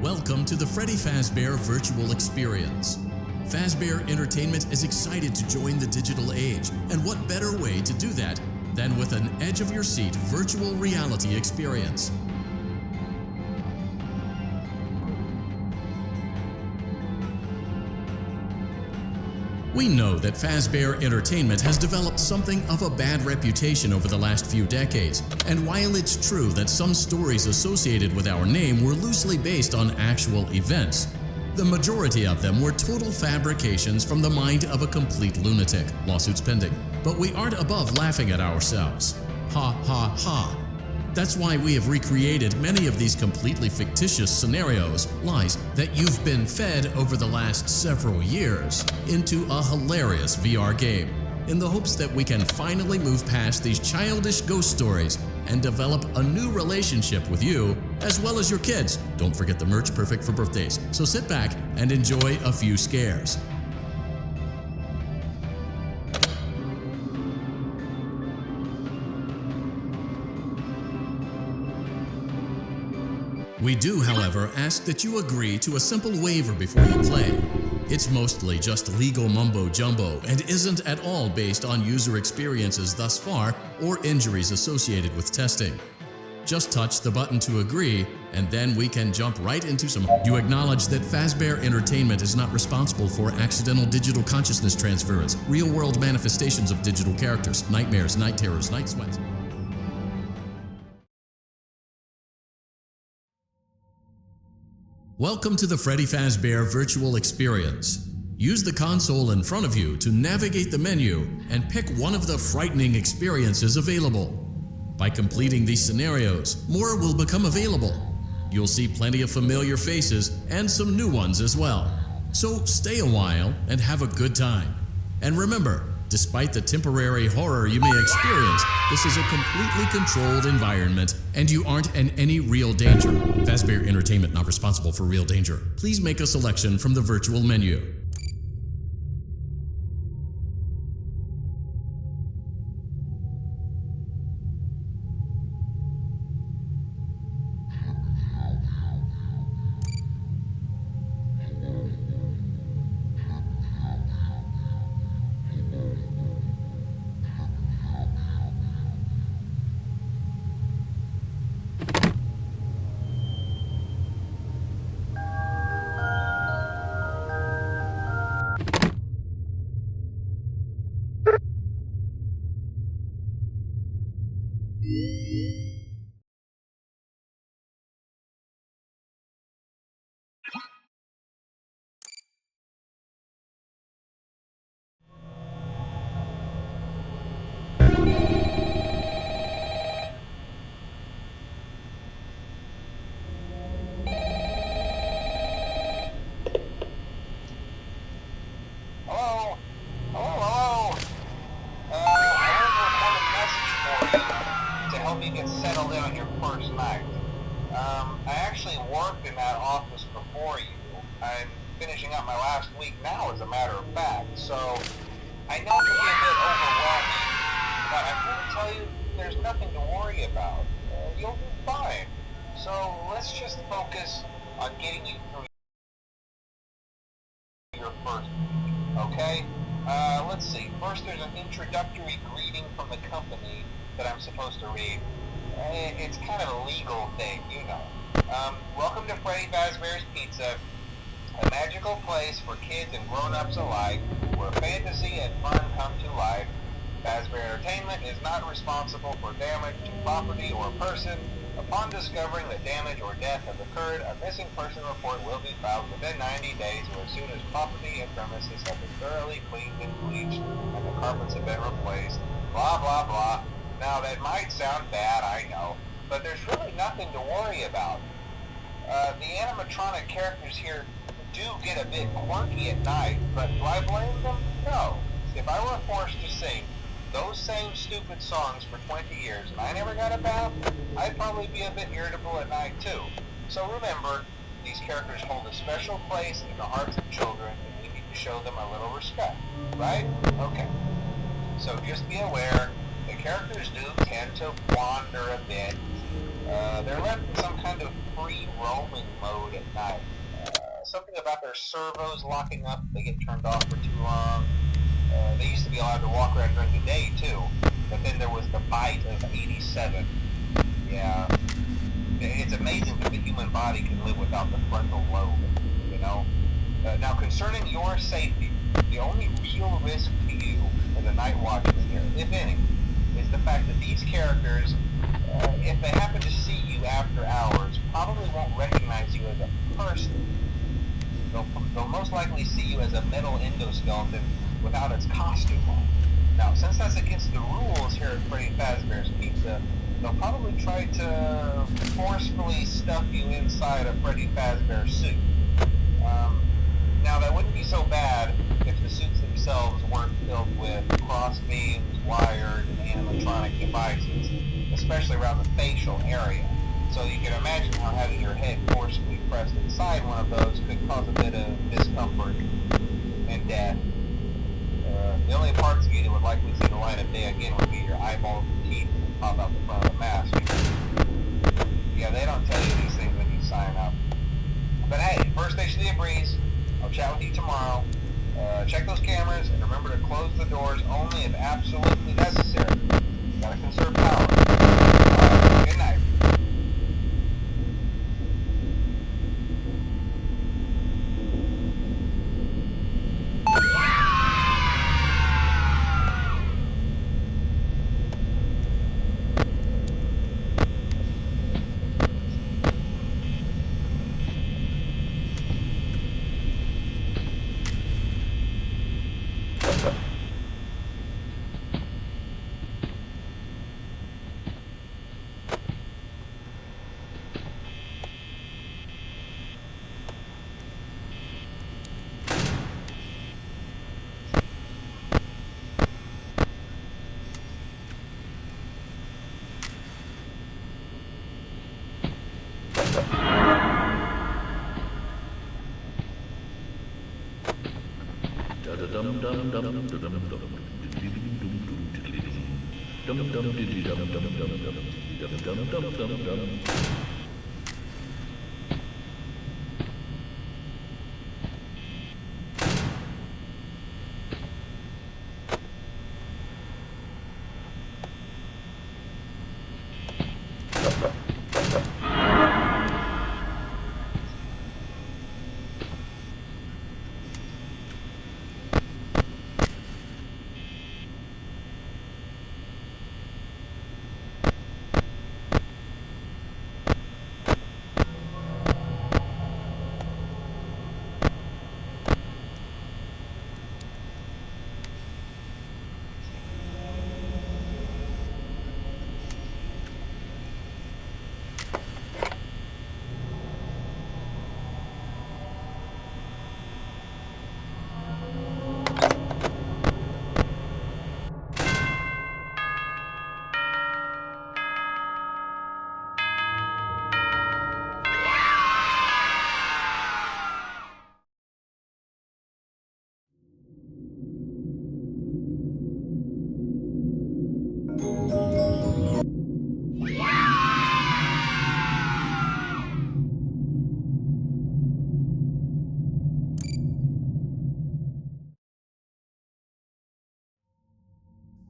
Welcome to the Freddy Fazbear Virtual Experience. Fazbear Entertainment is excited to join the digital age, and what better way to do that than with an edge-of-your-seat virtual reality experience. We know that Fazbear Entertainment has developed something of a bad reputation over the last few decades, and while it's true that some stories associated with our name were loosely based on actual events, the majority of them were total fabrications from the mind of a complete lunatic, lawsuits pending. But we aren't above laughing at ourselves. Ha ha ha. That's why we have recreated many of these completely fictitious scenarios, lies that you've been fed over the last several years, into a hilarious VR game, in the hopes that we can finally move past these childish ghost stories and develop a new relationship with you, as well as your kids. Don't forget the merch, perfect for birthdays. So sit back and enjoy a few scares. We do, however, ask that you agree to a simple waiver before you play. It's mostly just legal mumbo-jumbo and isn't at all based on user experiences thus far or injuries associated with testing. Just touch the button to agree, and then we can jump right into some. You acknowledge that Fazbear Entertainment is not responsible for accidental digital consciousness transference, real-world manifestations of digital characters, nightmares, night terrors, night sweats. Welcome to the Freddy Fazbear Virtual Experience. Use the console in front of you to navigate the menu and pick one of the frightening experiences available. By completing these scenarios, more will become available. You'll see plenty of familiar faces and some new ones as well. So stay a while and have a good time. And remember, despite the temporary horror you may experience, this is a completely controlled environment and you aren't in any real danger. Fazbear Entertainment not responsible for real danger. Please make a selection from the virtual menu. I'm finishing up my last week now, as a matter of fact, so I know it can be a bit overwhelming, but I'm here to tell you there's nothing to worry about. You'll be fine. So let's just focus on getting you through your first week, okay? Let's see. First, there's an introductory greeting from the company that I'm supposed to read. It's kind of a legal thing, you know. Welcome to Freddy Fazbear's Pizza, a magical place for kids and grown-ups alike, where fantasy and fun come to life. Fazbear Entertainment is not responsible for damage to property or person. Upon discovering that damage or death has occurred, a missing person report will be filed within 90 days or as soon as property and premises have been thoroughly cleaned and bleached and the carpets have been replaced. Blah, blah, blah. Now, that might sound bad, I know, but there's really nothing to worry about. The animatronic characters here do get a bit quirky at night, but do I blame them? No. If I were forced to sing those same stupid songs for 20 years and I never got a bath, I'd probably be a bit irritable at night too. So remember, these characters hold a special place in the hearts of children and we need to show them a little respect, right? Okay. So just be aware that characters do tend to wander a bit. They're left in some kind of free roaming mode at night. Something about their servos locking up if they get turned off for too long. They used to be allowed to walk around during the day too, but then there was the bite of 87. Yeah, it's amazing that the human body can live without the frontal lobe, you know? Now concerning your safety, the only real risk to you as a night watchman here, if any, is the fact that these characters, if they happen to see you after hours, probably won't recognize you as a person. They'll most likely see you as a metal endoskeleton without its costume on. Now, since that's against the rules here at Freddy Fazbear's Pizza, they'll probably try to forcefully stuff you inside a Freddy Fazbear suit. Now, that wouldn't be so bad if the suits themselves weren't filled with crossbeams, wired, and animatronic devices, especially around the facial area. So you can imagine how having your head forcibly pressed inside one of those could cause a bit of discomfort and death. The only parts of you that would likely see the light of day again would be your eyeballs and teeth that pop out the front of the mask. Yeah, they don't tell you these things when you sign up. But hey, first station of the breeze. I'll chat with you tomorrow. Check those cameras and remember to close the doors only if absolutely necessary. Gotta conserve power. Good night.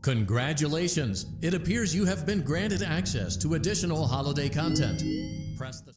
Congratulations! It appears you have been granted access to additional holiday content. Press the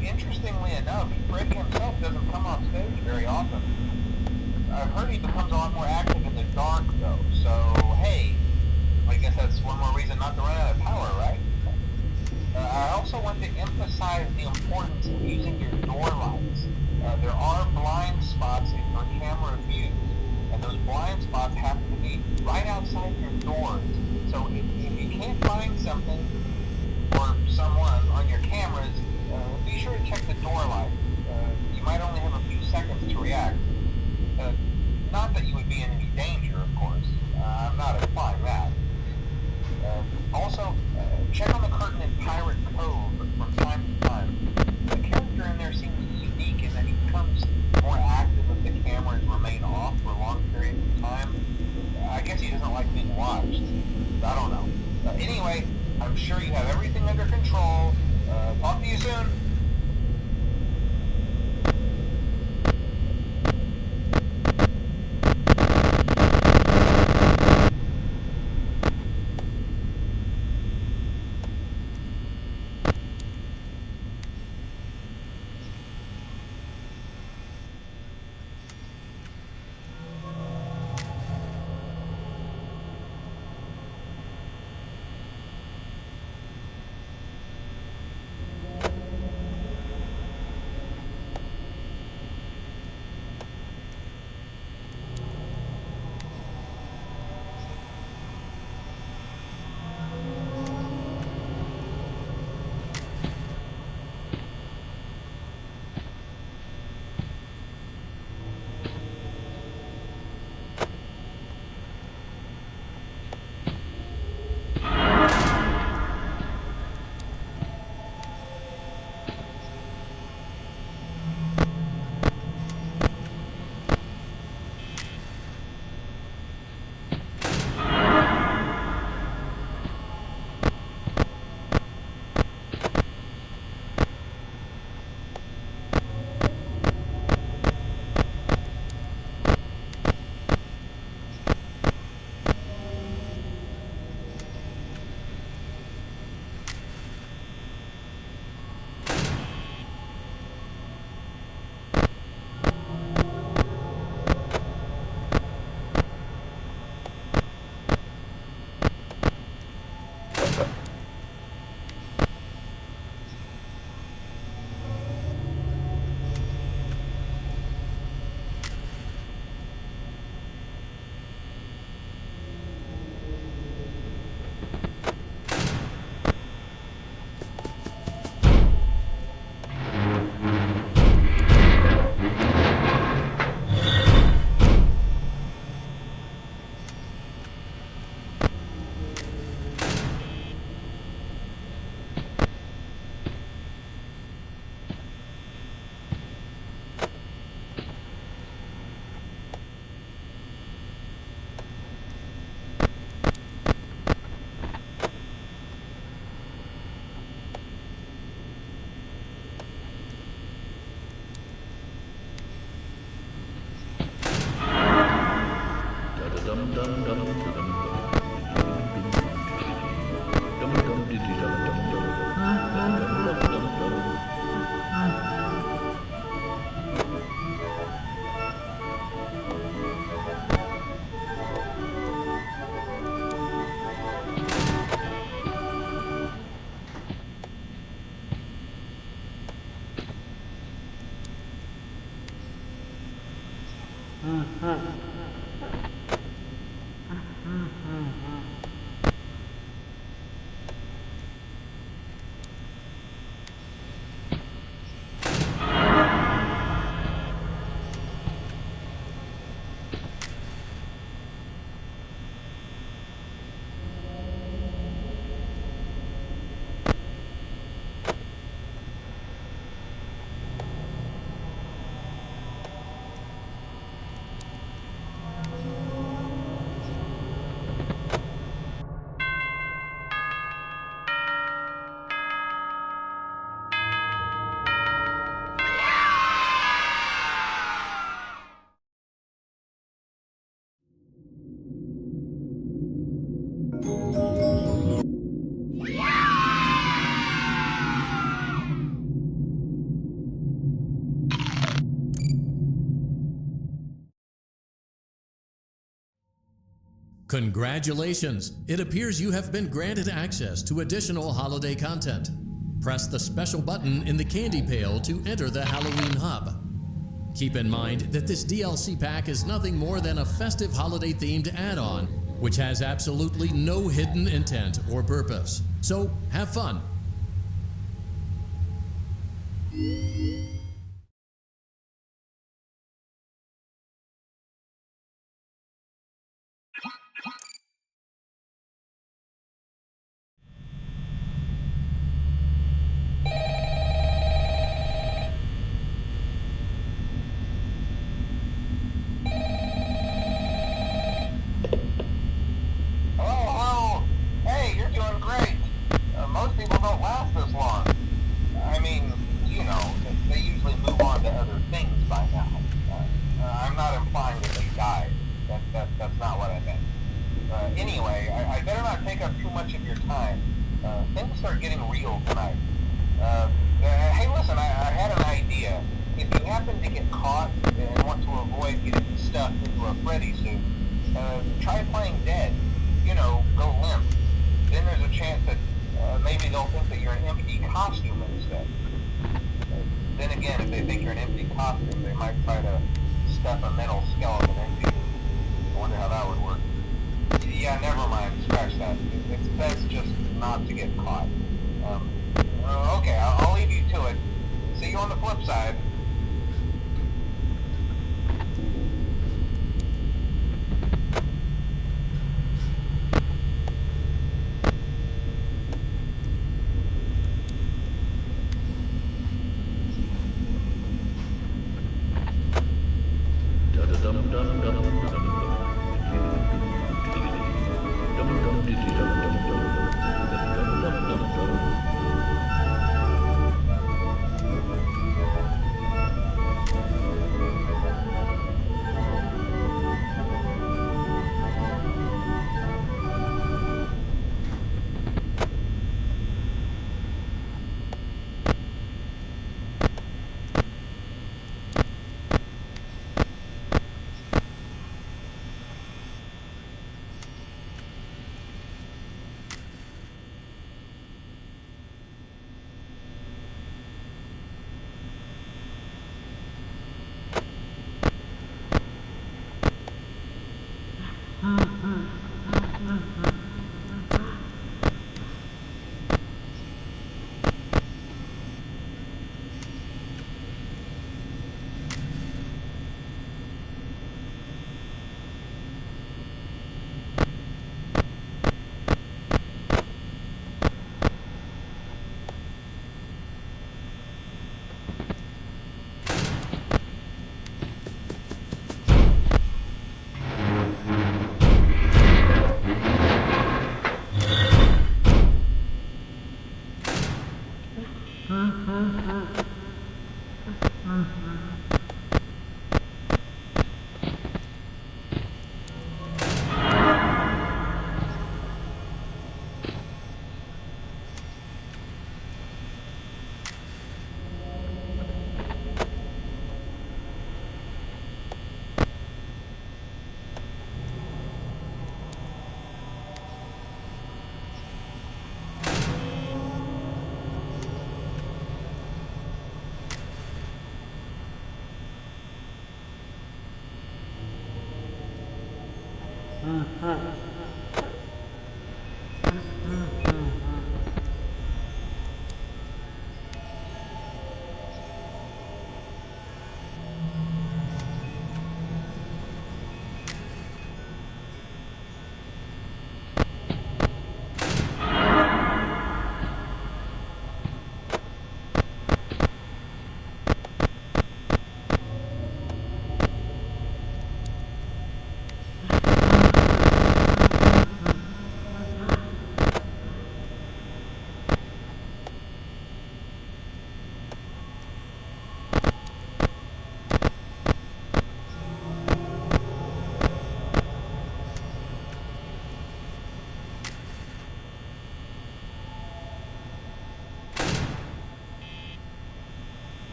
Interestingly enough, Freddy himself doesn't come off stage very often. I've heard he becomes a lot more active in the dark, though, so hey, I guess that's one more reason not to run out of power, right? also want to emphasize the importance of using your door lights. There are blind spots in your camera view, and those blind spots happen to be right outside your doors. So if you can't find something or someone on your cameras, be sure to check the door light. You might only have a few seconds to react. Not that you would be in any danger, of course. I'm not implying that. Also, check on the curtain in Pirate Cove from time to time. The character in there seems unique in that he becomes more active if the cameras remain off for long periods of time. I guess he doesn't like being watched. I don't know. Anyway, I'm sure you have everything under control. Talk to you soon. Congratulations! It appears you have been granted access to additional holiday content. Press the special button in the candy pail to enter the Halloween hub. Keep in mind that this DLC pack is nothing more than a festive holiday-themed add-on, which has absolutely no hidden intent or purpose. So, have fun! Hello? Hey, you're doing great. Most people don't last this long. I mean, you know, they usually move on to other things by now. I'm not implying that they died. That's not what I meant. Anyway, I better not take up too much of your time. Things are getting real tonight. Hey, listen, I had an idea. If you happen to get caught and want to avoid getting stuffed into a Freddy suit, try playing dead. You know, go limp. Then there's a chance that maybe they'll think that you're an empty costume instead. Then again, if they think you're an empty costume, they might try to stuff a metal skeleton into you. I wonder how that would work. Yeah, never mind. Scratch that. It's best just not to get caught. Okay, I'll leave you to it. See you on the flip side.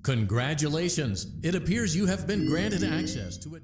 Congratulations! It appears you have been granted access to a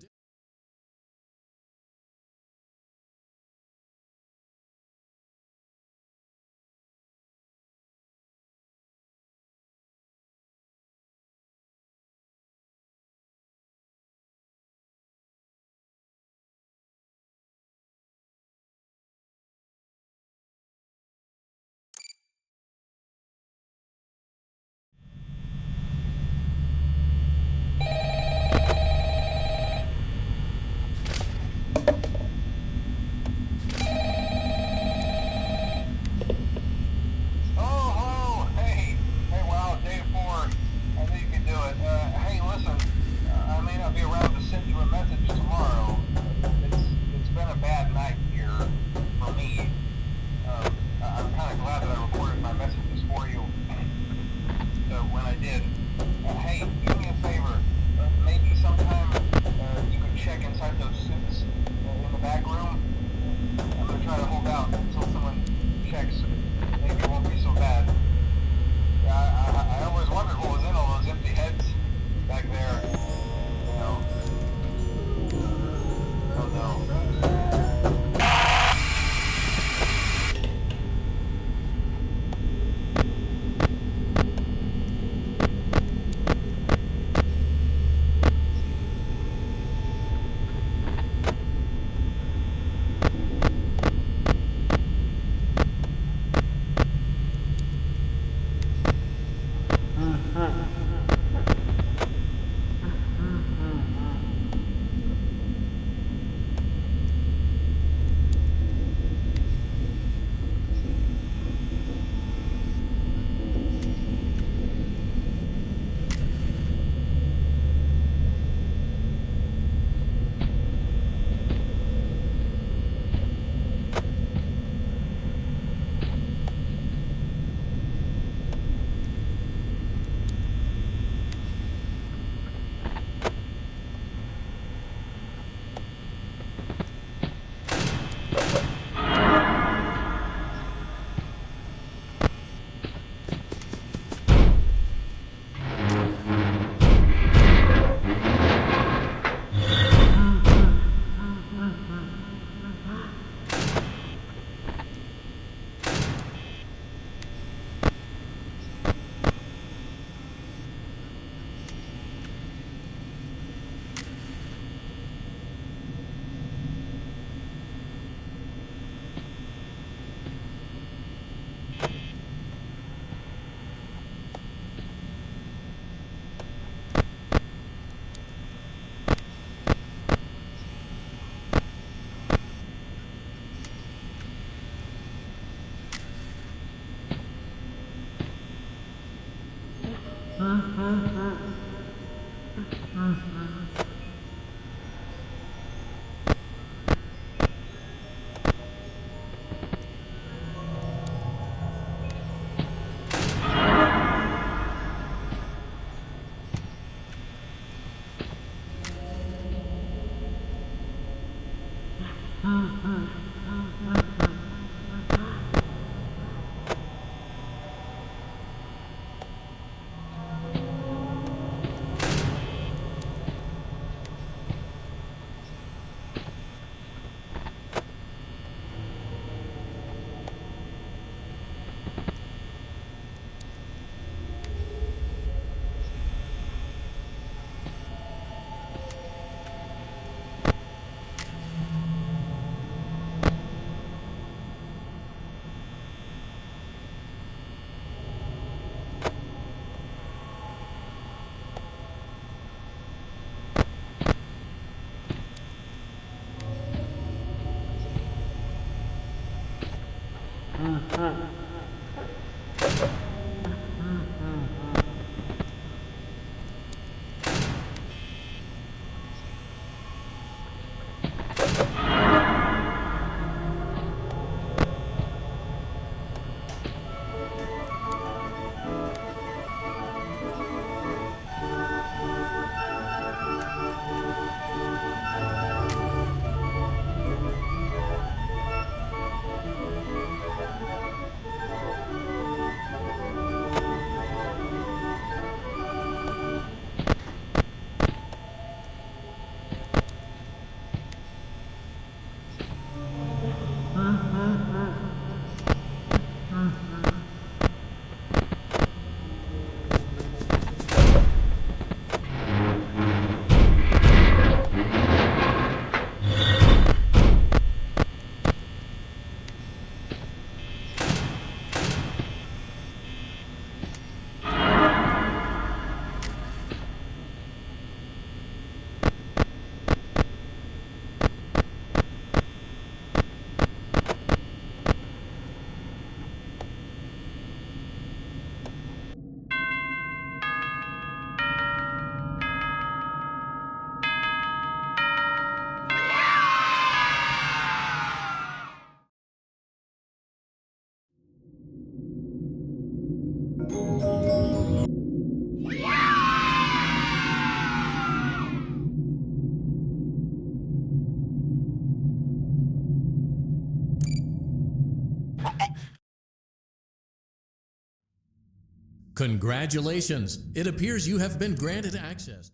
Congratulations! It appears you have been granted access.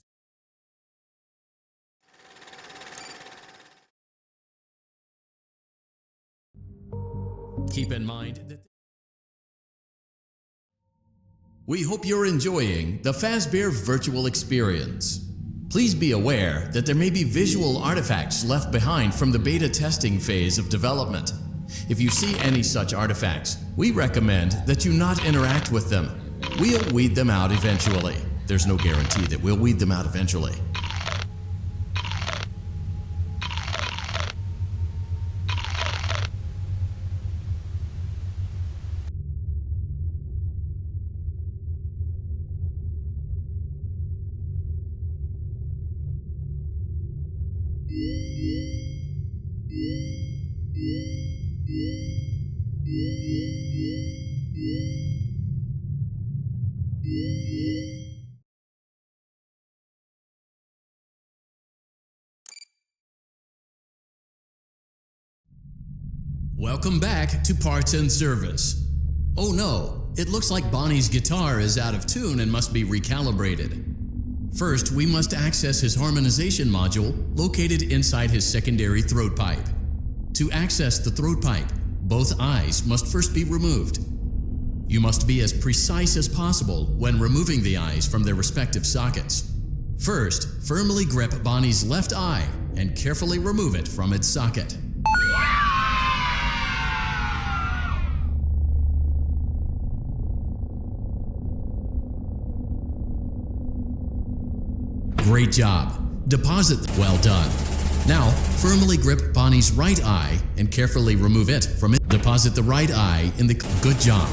Keep in mind that we hope you're enjoying the Fazbear virtual experience. Please be aware that there may be visual artifacts left behind from the beta testing phase of development. If you see any such artifacts, we recommend that you not interact with them. We'll weed them out eventually. There's no guarantee that we'll weed them out eventually. Welcome back to Parts and Service. Oh no, it looks like Bonnie's guitar is out of tune and must be recalibrated. First, we must access his harmonization module located inside his secondary throat pipe. To access the throat pipe, both eyes must first be removed. You must be as precise as possible when removing the eyes from their respective sockets. First, firmly grip Bonnie's left eye and carefully remove it from its socket. Great job. Deposit. Well done. Now, firmly grip Bonnie's right eye and carefully remove it from it. Deposit the right eye in the... Good job.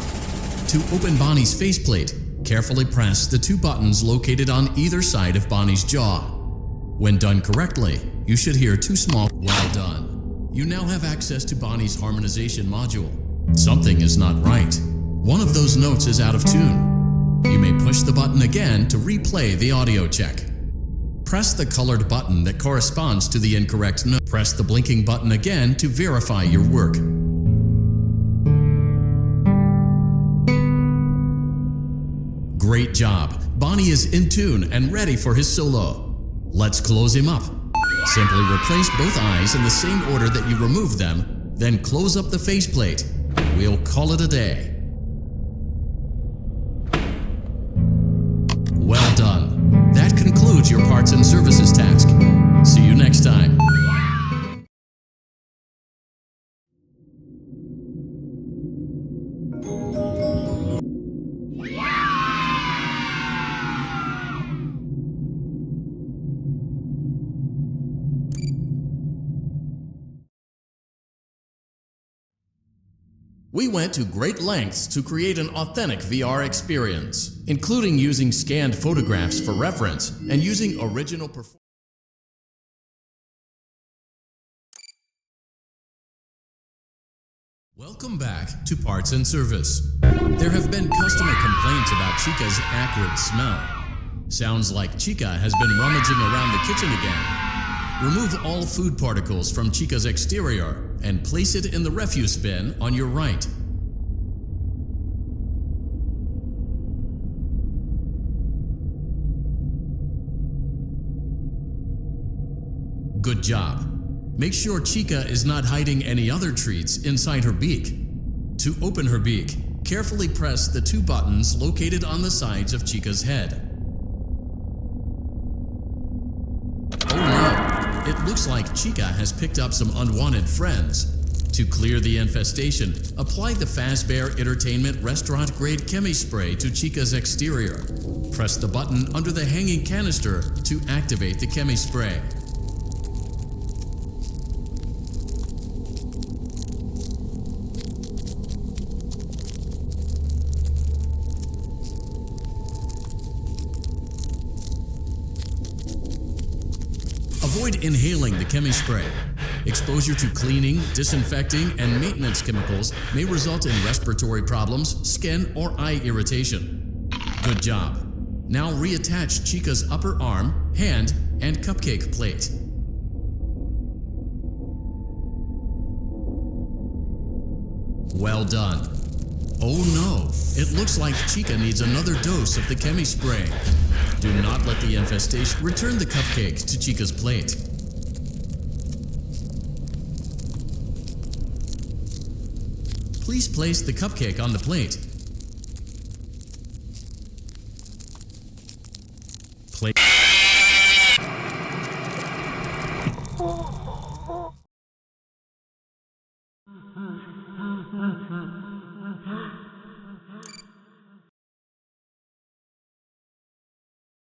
To open Bonnie's faceplate, carefully press the two buttons located on either side of Bonnie's jaw. When done correctly, you should hear two small... Well done. You now have access to Bonnie's harmonization module. Something is not right. One of those notes is out of tune. You may push the button again to replay the audio check. Press the colored button that corresponds to the incorrect note. Press the blinking button again to verify your work. Great job! Bonnie is in tune and ready for his solo. Let's close him up. Simply replace both eyes in the same order that you removed them, then close up the faceplate. We'll call it a day. Well done. That concludes your parts and services task. See you next time. We went to great lengths to create an authentic VR experience, including using scanned photographs for reference and using original performance. Welcome back to Parts and Service. There have been customer complaints about Chica's acrid smell. Sounds like Chica has been rummaging around the kitchen again. Remove all food particles from Chica's exterior and place it in the refuse bin on your right. Good job. Make sure Chica is not hiding any other treats inside her beak. To open her beak, carefully press the two buttons located on the sides of Chica's head. Oh no! It looks like Chica has picked up some unwanted friends. To clear the infestation, apply the Fazbear Entertainment Restaurant Grade Chemi Spray to Chica's exterior. Press the button under the hanging canister to activate the Chemi Spray. Avoid inhaling the Chemi Spray. Exposure to cleaning, disinfecting, and maintenance chemicals may result in respiratory problems, skin, or eye irritation. Good job. Now reattach Chica's upper arm, hand, and cupcake plate. Well done. Oh no, it looks like Chica needs another dose of the chemi spray. Do not let the infestation. Return the cupcake to Chica's plate. Please place the cupcake on the plate.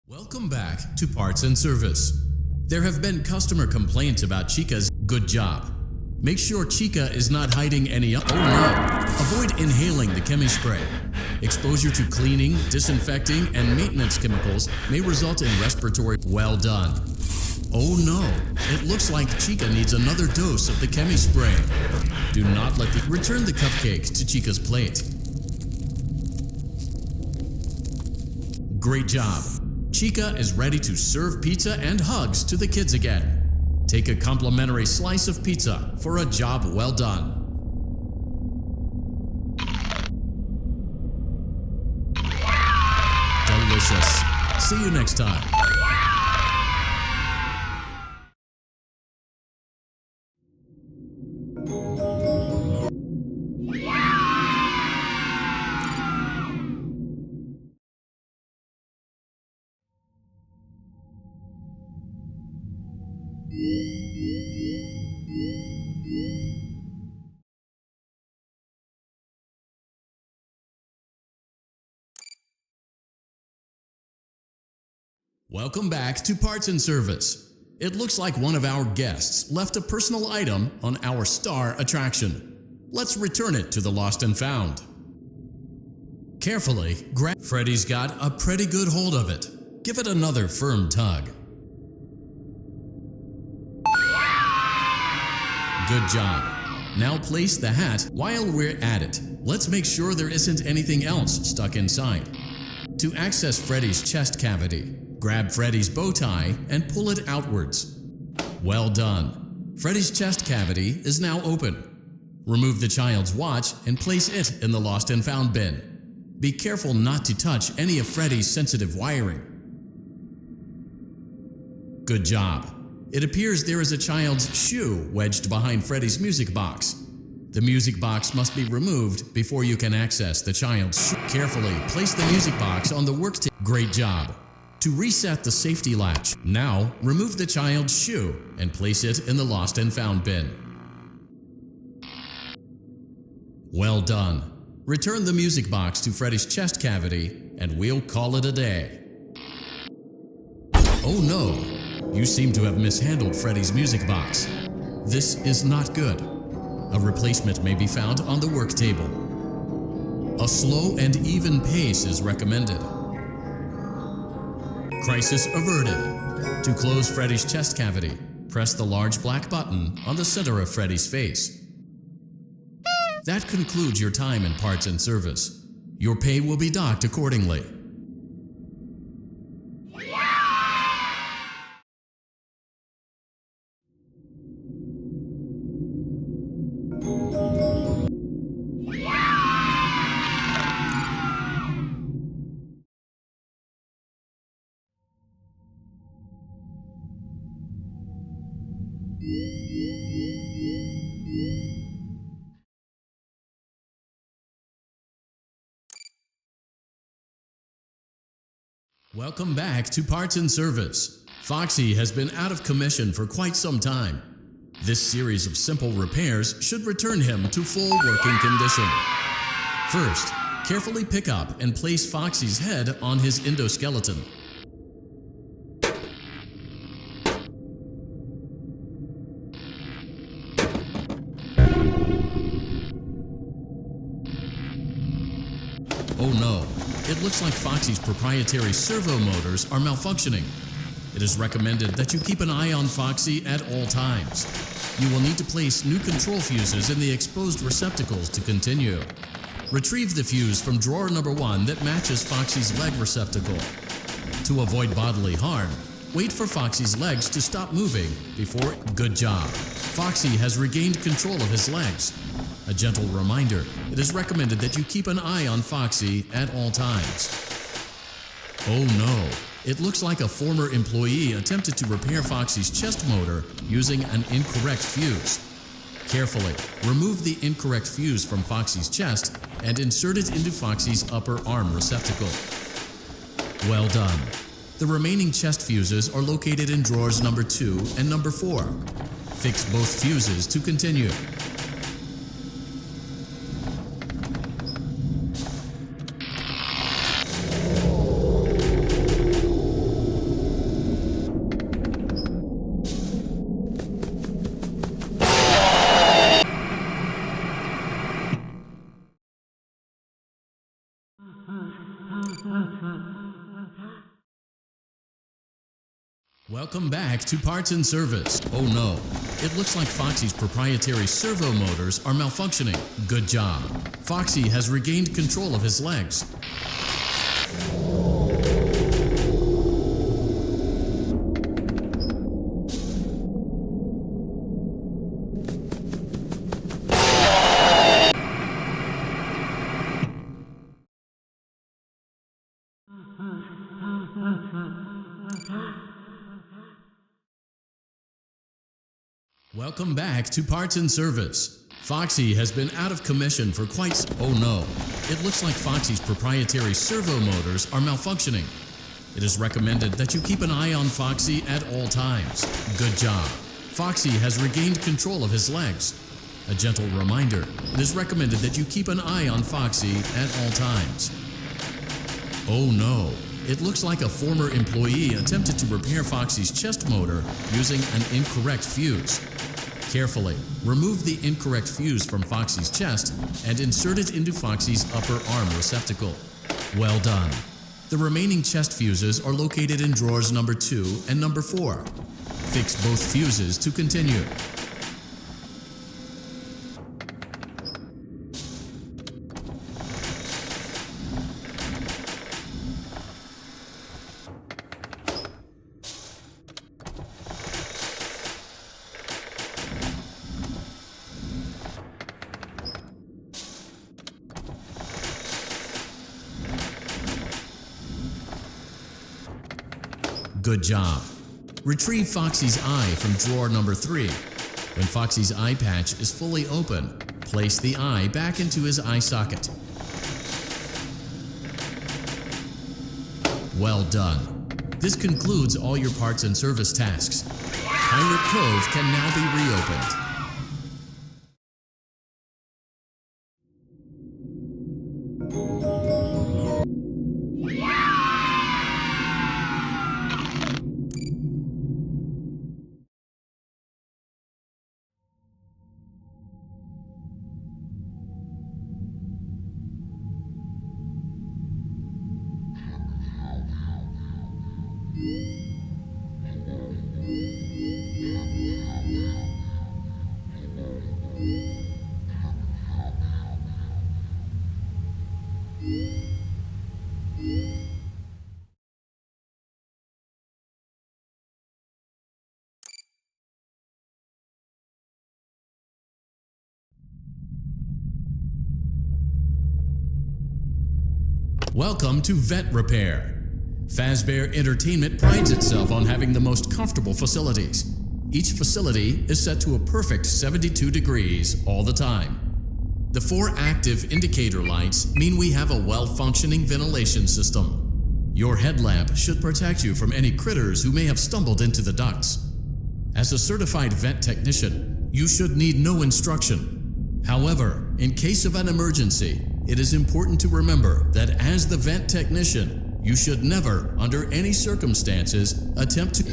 Welcome back to Parts and Service. There have been customer complaints about Chica's good job. Make sure Chica is not hiding any. Oh no! Avoid inhaling the chemi spray. Exposure to cleaning, disinfecting, and maintenance chemicals may result in respiratory. Well done. Oh no! It looks like Chica needs another dose of the chemi spray. Do not let the. Return the cupcake to Chica's plate. Great job. Chica is ready to serve pizza and hugs to the kids again. Take a complimentary slice of pizza for a job well done. Delicious. See you next time. Welcome back to Parts and Service. It looks like one of our guests left a personal item on our star attraction. Let's return it to the Lost and Found. Carefully grab. Freddy's got a pretty good hold of it. Give it another firm tug. Good job. Now place the hat. While we're at it, let's make sure there isn't anything else stuck inside. To access Freddy's chest cavity, grab Freddy's bow tie and pull it outwards. Well done. Freddy's chest cavity is now open. Remove the child's watch and place it in the Lost and Found bin. Be careful not to touch any of Freddy's sensitive wiring. Good job. It appears there is a child's shoe wedged behind Freddy's music box. The music box must be removed before you can access the child's shoe. Carefully place the music box on the worktable. Great job. To reset the safety latch, now remove the child's shoe and place it in the Lost and Found bin. Well done. Return the music box to Freddy's chest cavity and we'll call it a day. Oh no! You seem to have mishandled Freddy's music box. This is not good. A replacement may be found on the work table. A slow and even pace is recommended. Crisis averted. To close Freddy's chest cavity, press the large black button on the center of Freddy's face. That concludes your time in Parts and Service. Your pay will be docked accordingly. Welcome back to Parts and Service. Foxy has been out of commission for quite some time. This series of simple repairs should return him to full working condition. First, carefully pick up and place Foxy's head on his endoskeleton. Oh no, it looks like Foxy's proprietary servo motors are malfunctioning. It is recommended that you keep an eye on Foxy at all times. You will need to place new control fuses in the exposed receptacles to continue. Retrieve the fuse from drawer number 1 that matches Foxy's leg receptacle. To avoid bodily harm, Wait for Foxy's legs to stop moving before. Good job. Foxy has regained control of his legs. A gentle reminder, it is recommended that you keep an eye on Foxy at all times. Oh no, it looks like a former employee attempted to repair Foxy's chest motor using an incorrect fuse. Carefully, remove the incorrect fuse from Foxy's chest and insert it into Foxy's upper arm receptacle. Well done. The remaining chest fuses are located in drawers number 2 and number 4. Fix both fuses to continue. Welcome back to Parts and Service. Oh no, it looks like Foxy's proprietary servo motors are malfunctioning. Good job. Foxy has regained control of his legs. Welcome back to Parts and Service. Foxy has been out of commission for quite oh no, it looks like Foxy's proprietary servo motors are malfunctioning. It is recommended that you keep an eye on Foxy at all times. Good job. Foxy has regained control of his legs. A gentle reminder, it is recommended that you keep an eye on Foxy at all times. Oh no, it looks like a former employee attempted to repair Foxy's chest motor using an incorrect fuse. Carefully, remove the incorrect fuse from Foxy's chest and insert it into Foxy's upper arm receptacle. Well done. The remaining chest fuses are located in drawers number 2 and number 4. Fix both fuses to continue. Good job. Retrieve Foxy's eye from drawer number 3. When Foxy's eye patch is fully open, place the eye back into his eye socket. Well done. This concludes all your parts and service tasks. Pirate Cove can now be reopened. Welcome to Vet Repair. Fazbear Entertainment prides itself on having the most comfortable facilities. Each facility is set to a perfect 72 degrees all the time. The 4 active indicator lights mean we have a well-functioning ventilation system. Your headlamp should protect you from any critters who may have stumbled into the ducts. As a certified vet technician, you should need no instruction. However, in case of an emergency, it is important to remember that as the vent technician, you should never, under any circumstances, attempt to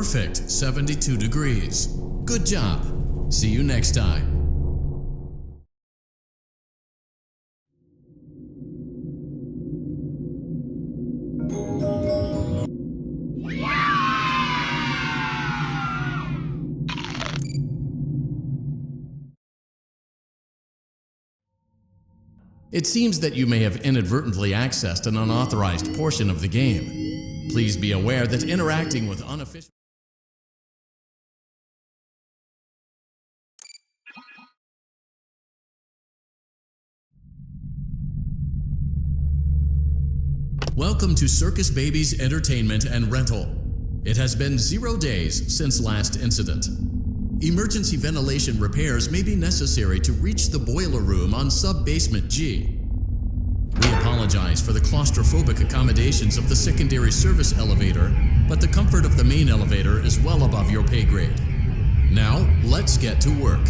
perfect 72 degrees. Good job. See you next time. It seems that you may have inadvertently accessed an unauthorized portion of the game. Please be aware that interacting with unofficial... Welcome to Circus Baby's Entertainment and Rental. It has been 0 days since last incident. Emergency ventilation repairs may be necessary to reach the boiler room on sub-basement G. We apologize for the claustrophobic accommodations of the secondary service elevator, but the comfort of the main elevator is well above your pay grade. Now, let's get to work.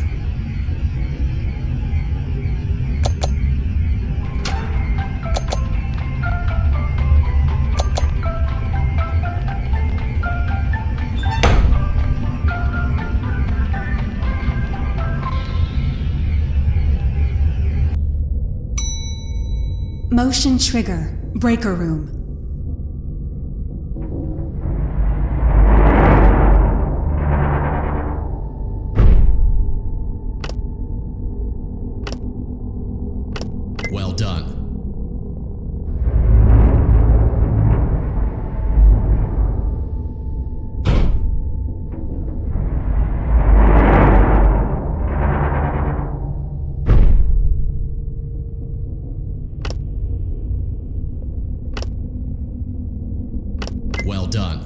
Motion trigger, breaker room. Well done. Well done.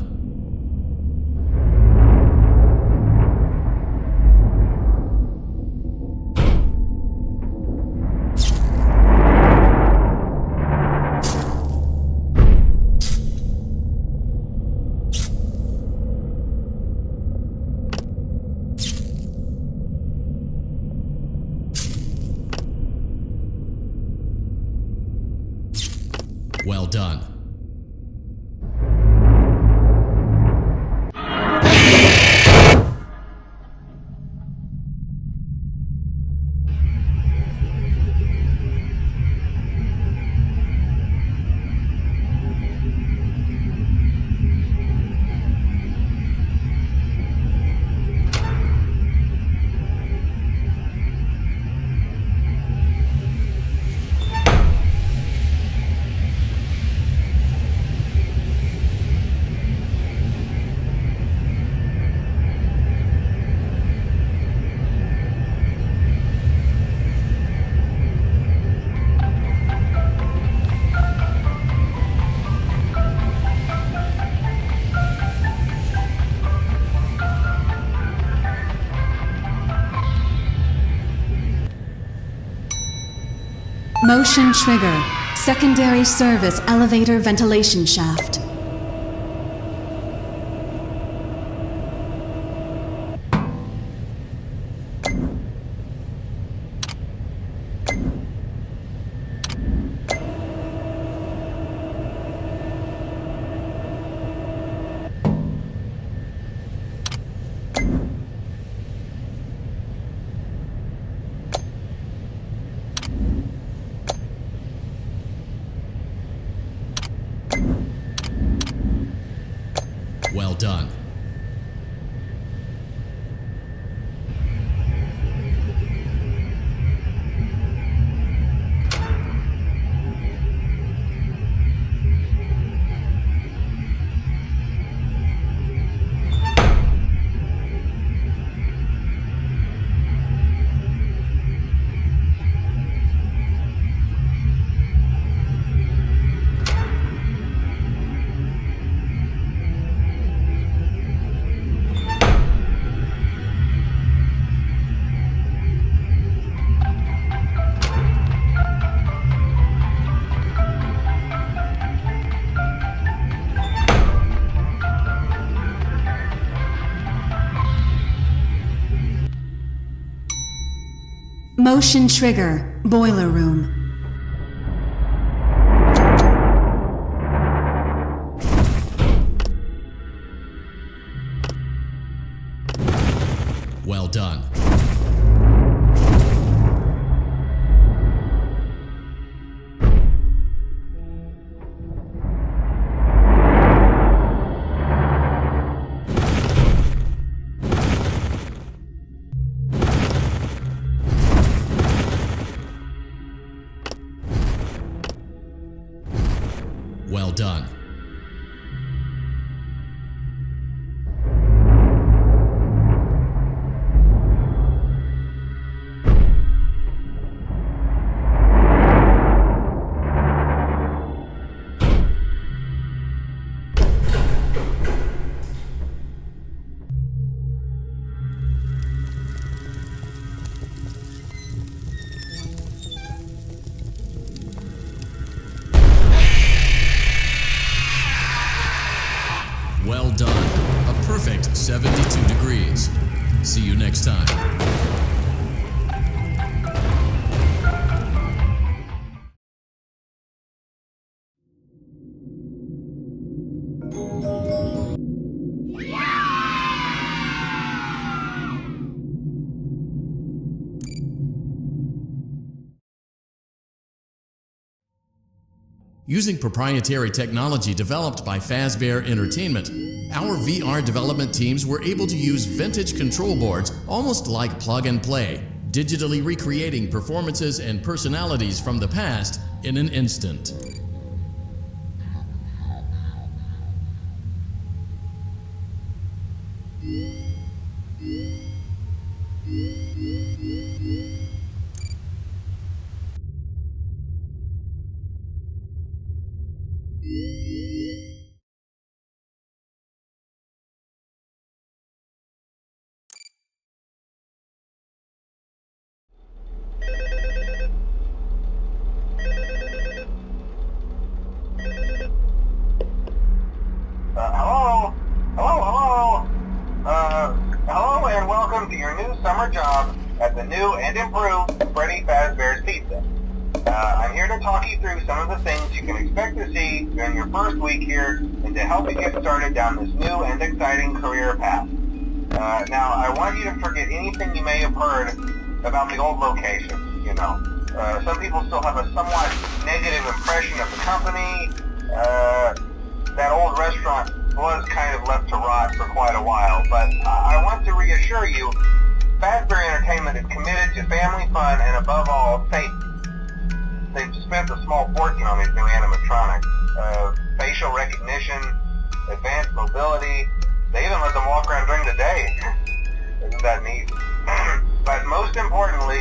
Well done. Motion trigger, secondary service elevator ventilation shaft. Well done. Motion trigger, boiler room. done. Well done. Well done. A perfect 72 degrees. See you next time. Using proprietary technology developed by Fazbear Entertainment, our VR development teams were able to use vintage control boards almost like plug and play, digitally recreating performances and personalities from the past in an instant. Hello and welcome to your new summer job at the new and improved Freddy Fazbear's Pizza. I'm here to talk you through some of the things you can expect to see during your first week here and to help you get started down this new and exciting career path. Now, I want you to forget anything you may have heard about the old location, you know. Some people still have a somewhat negative impression of the company. That old restaurant was kind of left to rot for quite a while, but I want to reassure you, Fazbear Entertainment is committed to family fun and above all, safety. They've spent a small fortune on these new animatronics. Facial recognition, advanced mobility, they even let them walk around during the day. Isn't that neat? But most importantly,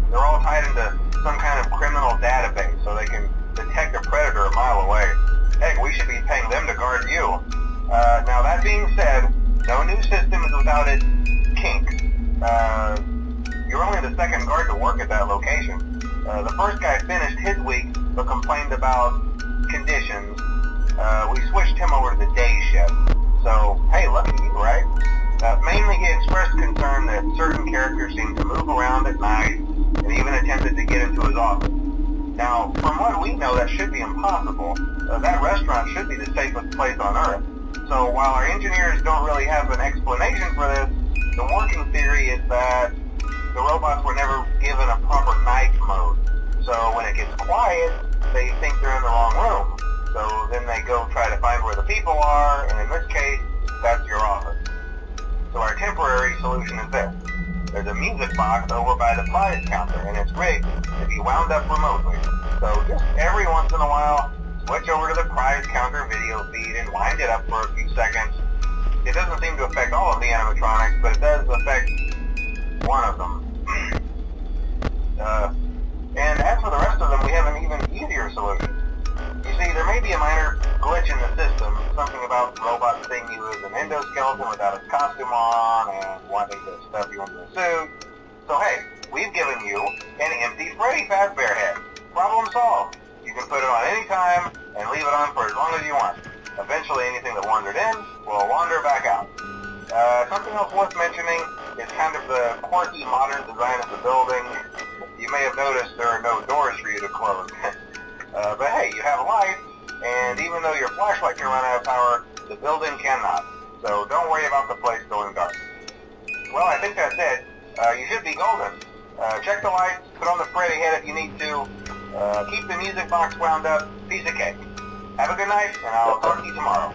they're all tied into some kind of criminal database so they can detect a predator a mile away. Heck, we should be paying them to guard you. Now that being said, no new system is without its kinks. You're only the second guard to work at that location. The first guy finished his week but complained about conditions. We switched him over to the day shift. So, hey, lucky you, right? Mainly he expressed concern that certain characters seemed to move around at night and even attempted to get into his office. Now, from what we know, that should be impossible. That restaurant should be the safest place on Earth. So while our engineers don't really have an explanation for this, the working theory is that the robots were never given a proper night mode. So when it gets quiet, they think they're in the wrong room. So then they go try to find where the people are, and in this case, that's your office. So our temporary solution is this. There's a music box over by the prize counter, and it's rigged to be wound up remotely. So just every once in a while, switch over to the prize counter video feed and wind it up for a few seconds. It doesn't seem to affect all of the animatronics, but it does affect one of them. And as for the rest of them, we have an even easier solution. You see, there may be a minor glitch in the system, something about robots seeing you as an endoskeleton without a costume on and wanting to stuff you into a suit. So hey, we've given you an empty Freddy Fazbear head. Problem solved. You can put it on any time and leave it on for as long as you want. Eventually anything that wandered in will wander back out. Something else worth mentioning is kind of the quirky modern design of the building. You may have noticed there are no doors for you to close. But hey, you have lights, and even though your flashlight can run out of power, the building cannot. So don't worry about the place going dark. Well, I think that's it. You should be golden. Check the lights, put on the Freddy head if you need to. Keep the music box wound up. Piece of cake. Have a good night, and I'll talk to you tomorrow.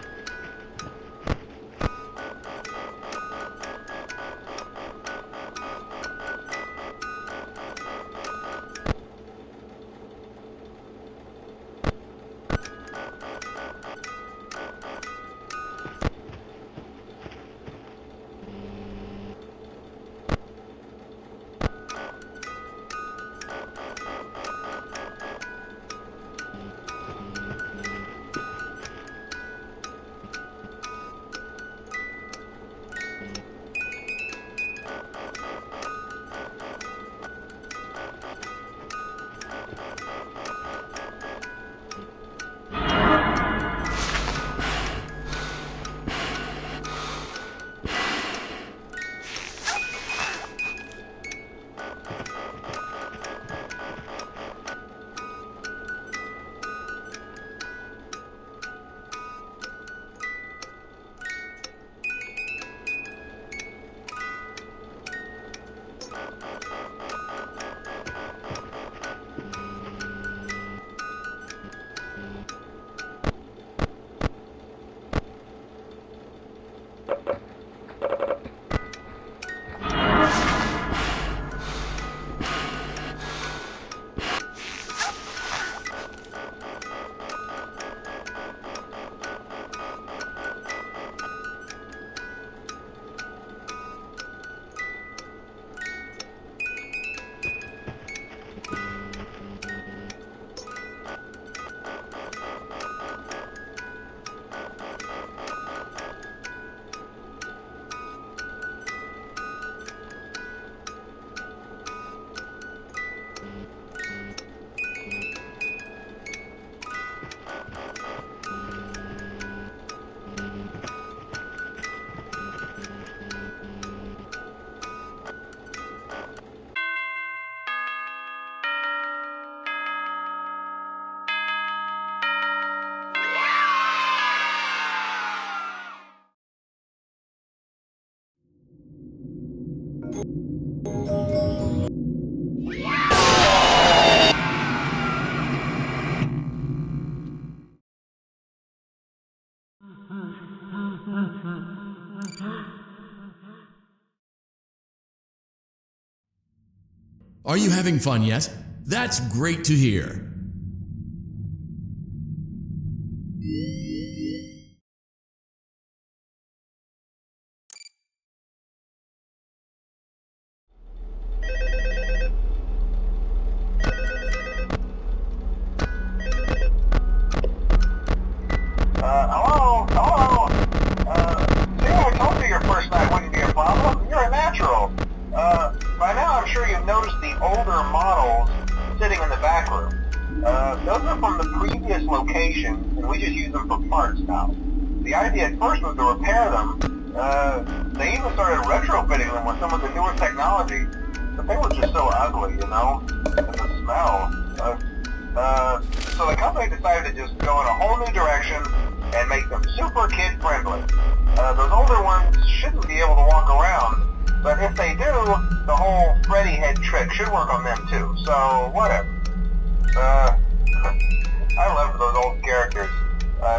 Are you having fun yet? That's great to hear. Hello? See, I told you your first night wouldn't be a problem. You're a natural. By now I'm sure you've noticed the older models sitting in the back room. Those are from the previous location, and we just use them for parts now. The idea at first was to repair them. They even started retrofitting them with some of the newer technology, but they were just so ugly, you know? And the smell. So the company decided to just go in a whole new direction and make them super kid-friendly. Those older ones shouldn't be able to walk around, but if they do, the whole Freddy head trick should work on them too, so whatever. I love those old characters.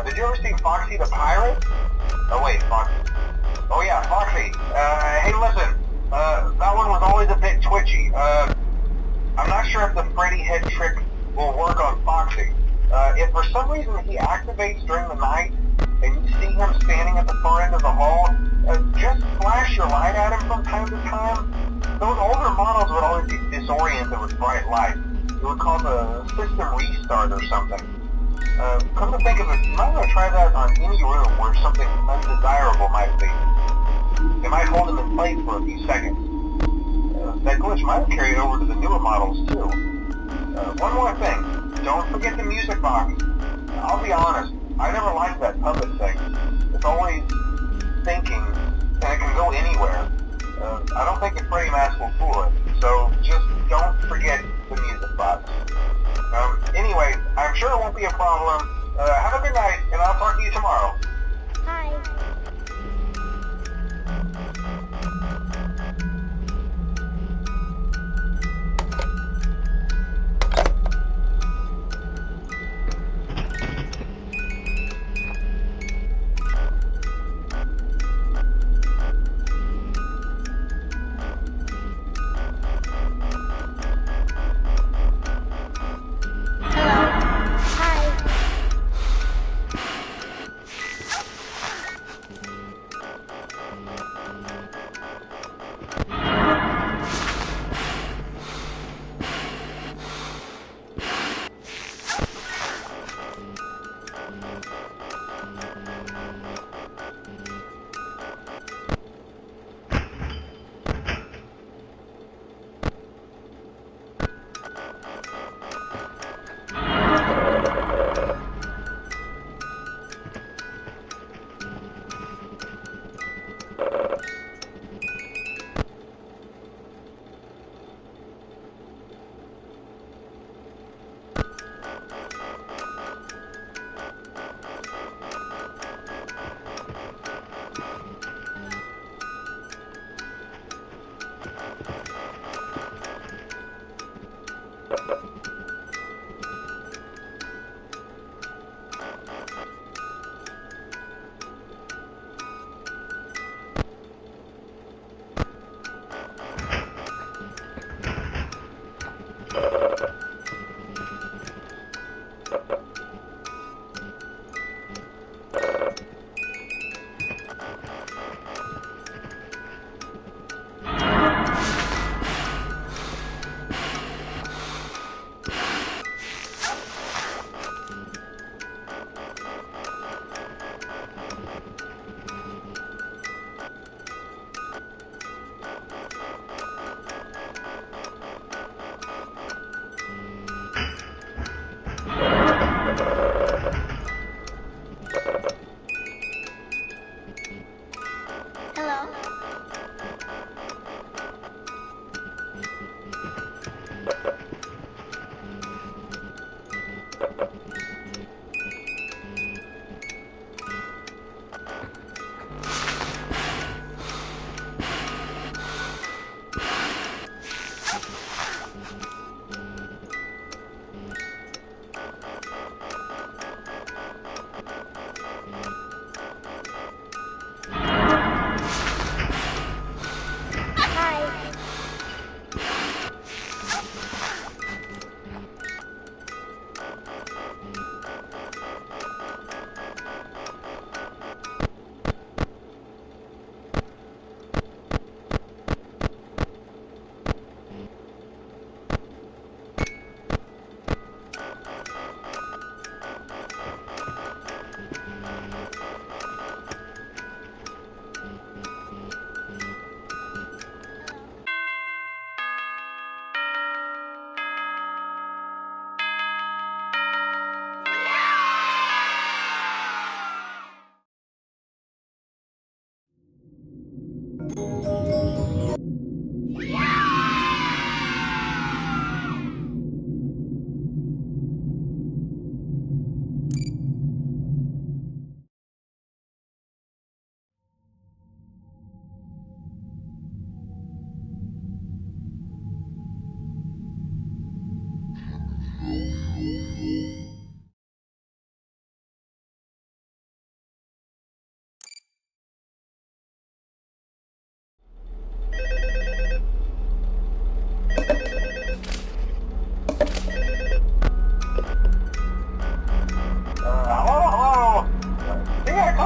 Did you ever see Foxy the Pirate? Oh wait, Foxy. Oh yeah, Foxy. Hey listen, that one was always a bit twitchy. I'm not sure if the Freddy head trick will work on Foxy. If for some reason he activates during the night, and you see him standing at the far end of the hall, just flash your light at him from time to time. Those older models would always be disoriented with bright light. It would cause a system restart or something. Come to think of it, you might want to try that on any room where something undesirable might be. It might hold him in place for a few seconds. That glitch might have carried over to the newer models too. One more thing, don't forget the music box. I'll be honest, I never liked that puppet thing. It's always thinking, and it can go anywhere. I don't think the Freddy mask will fool it, so just don't forget the music box. Anyway, I'm sure it won't be a problem. Have a good night, and I'll talk to you tomorrow. Hi.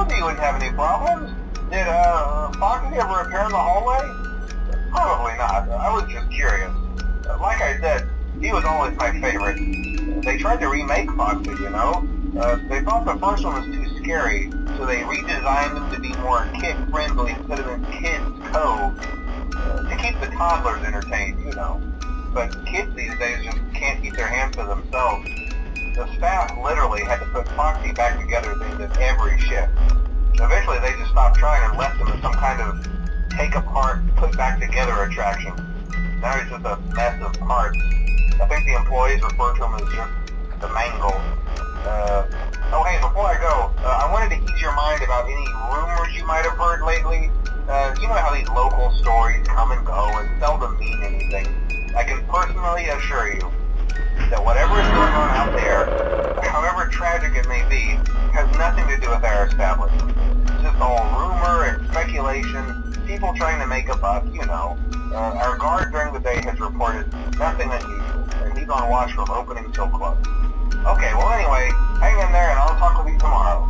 told you he wouldn't have any problems. Did, Foxy ever appear in the hallway? Probably not. I was just curious. Like I said, he was always my favorite. They tried to remake Foxy, you know? They thought the first one was too scary, so they redesigned him to be more kid-friendly instead of in Kids Cove. To keep the toddlers entertained, you know. But kids these days just can't keep their hands to themselves. The staff literally had to put Foxy back together at the end of every shift. Eventually they just stopped trying and left him as some kind of take apart, put back together attraction. Now he's just a mess of parts. I think the employees refer to him as just the mangle. Oh hey, before I go, I wanted to ease your mind about any rumors you might have heard lately. You know how these local stories come and go and seldom mean anything. I can personally assure you that whatever is going on out there, however tragic it may be, has nothing to do with our establishment. It's just all rumor and speculation, people trying to make a buck, you know. Our guard during the day has reported nothing unusual, and he's on watch from opening till close. Okay, well anyway, hang in there and I'll talk with you tomorrow.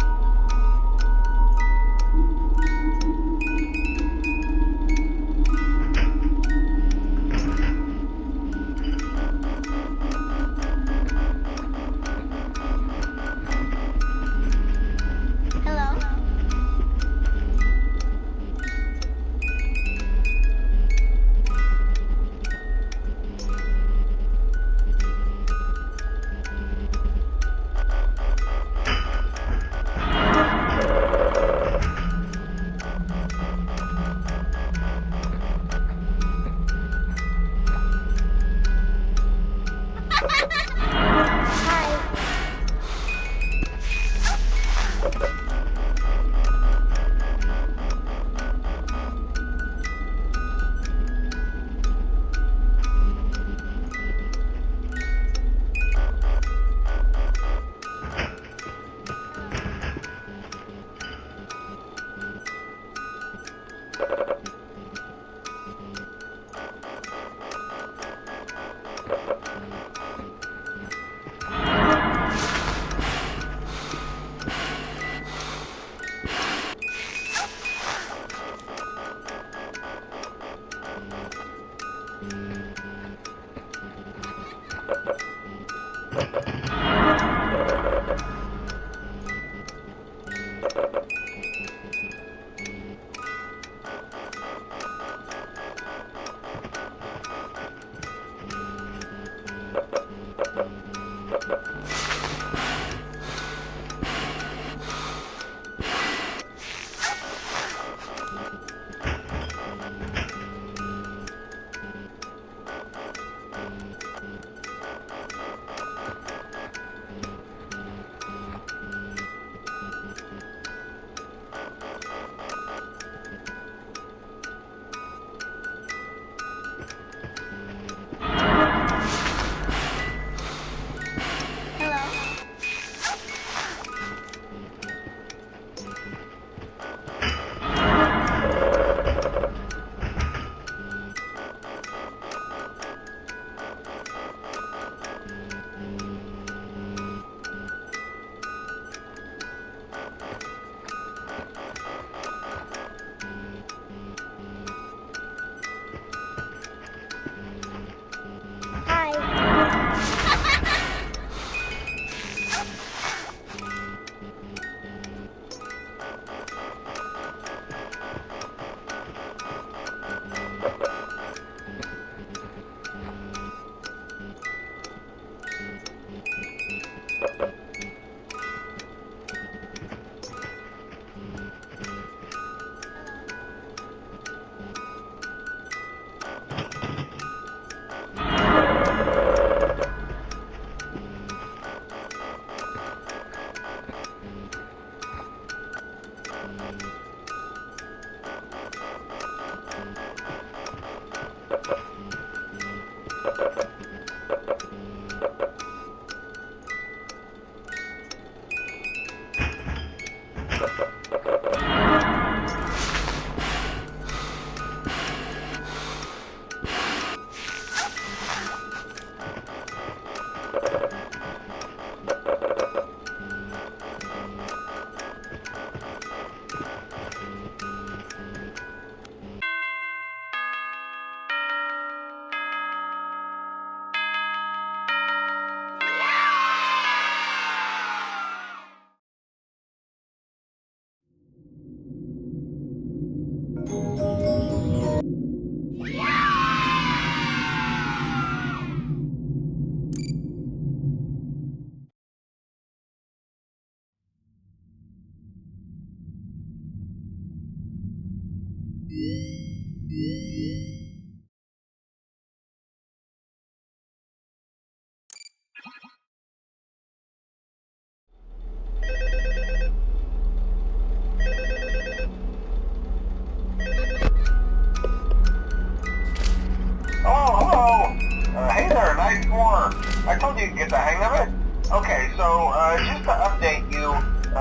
you get the hang of it. Okay, so just to update you,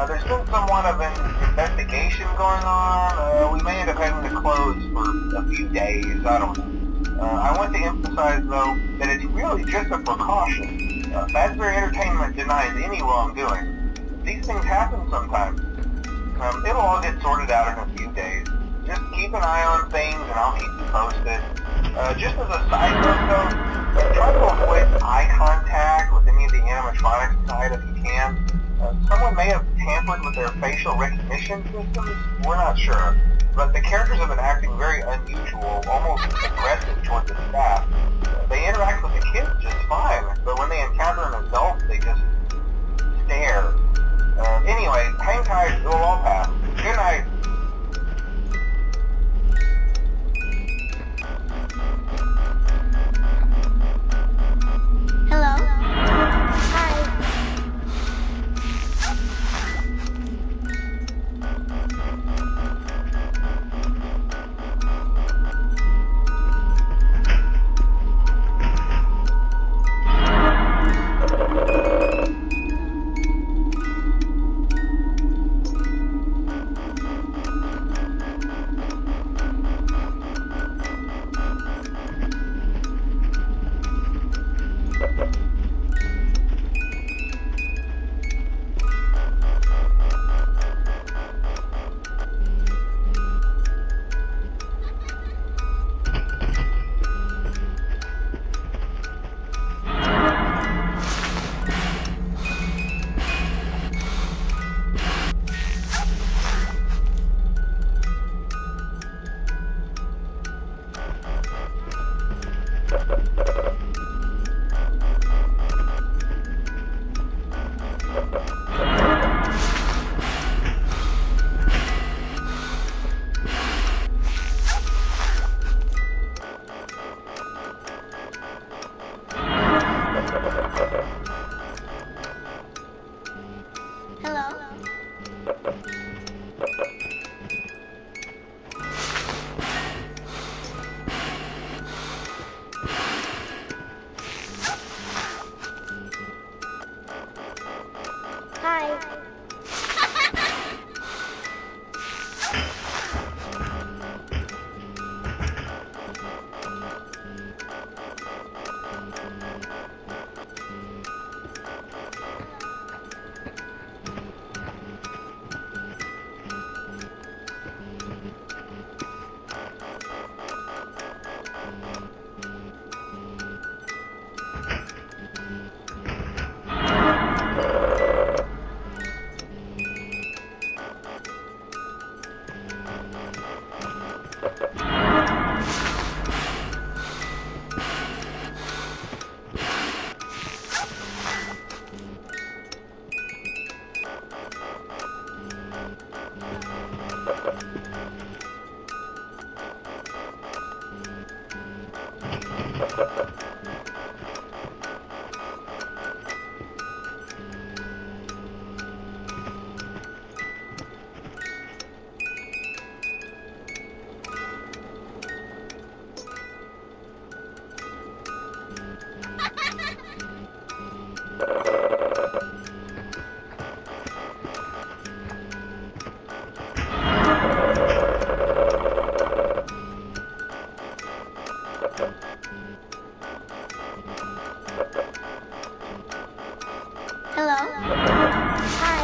there's been somewhat of an investigation going on. We may end up having to close for a few days, I don't know. I want to emphasize, though, that it's really just a precaution. Fazbear Entertainment denies any wrongdoing. These things happen sometimes. It'll all get sorted out in a few days. Just keep an eye on things and I'll keep you posted. Just as a side note though, try to avoid eye contact with any of the animatronics side if you can. Someone may have tampered with their facial recognition systems, we're not sure. But the characters have been acting very unusual, almost aggressive towards the staff. They interact with the kids just fine, but when they encounter an adult, they just stare. Anyway, hang tight, it'll all pass. Good night. Hello? Hi. Hi. Hello? Hi.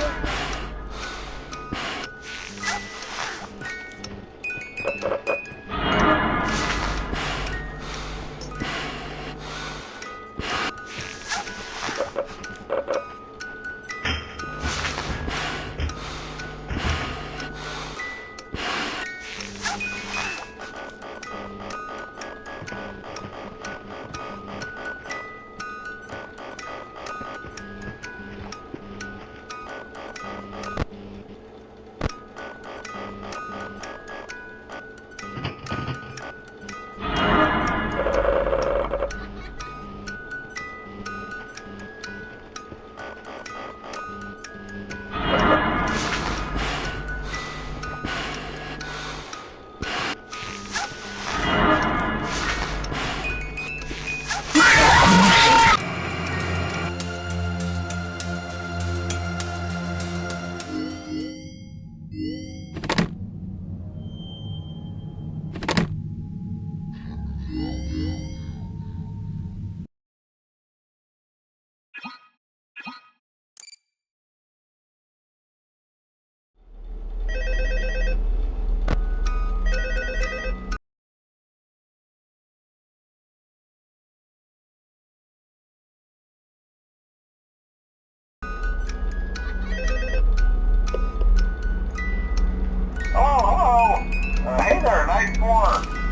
Hey there, night 4.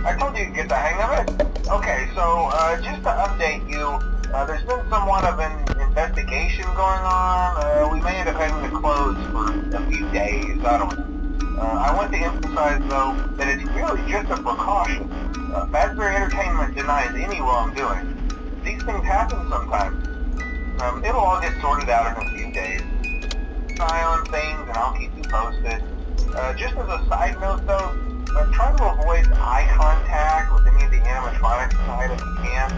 I told you to get the hang of it. Okay, so just to update you, there's been somewhat of an investigation going on. We may end up having to close for a few days. I don't know. I want to emphasize, though, that it's really just a precaution. Fazbear Entertainment denies any wrongdoing. These things happen sometimes. It'll all get sorted out in a few days. Keep an eye on things, and I'll keep you posted. Just as a side note, though, try to avoid eye contact with any of the animatronics tonight if you can.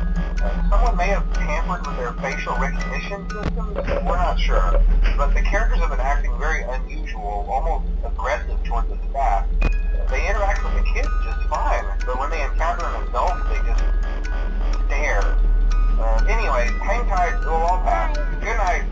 Someone may have tampered with their facial recognition systems. We're not sure. But the characters have been acting very unusual, almost aggressive towards the staff. They interact with the kids just fine, but when they encounter an adult, they just stare. Anyway, hang tight. It'll all pass. Good night.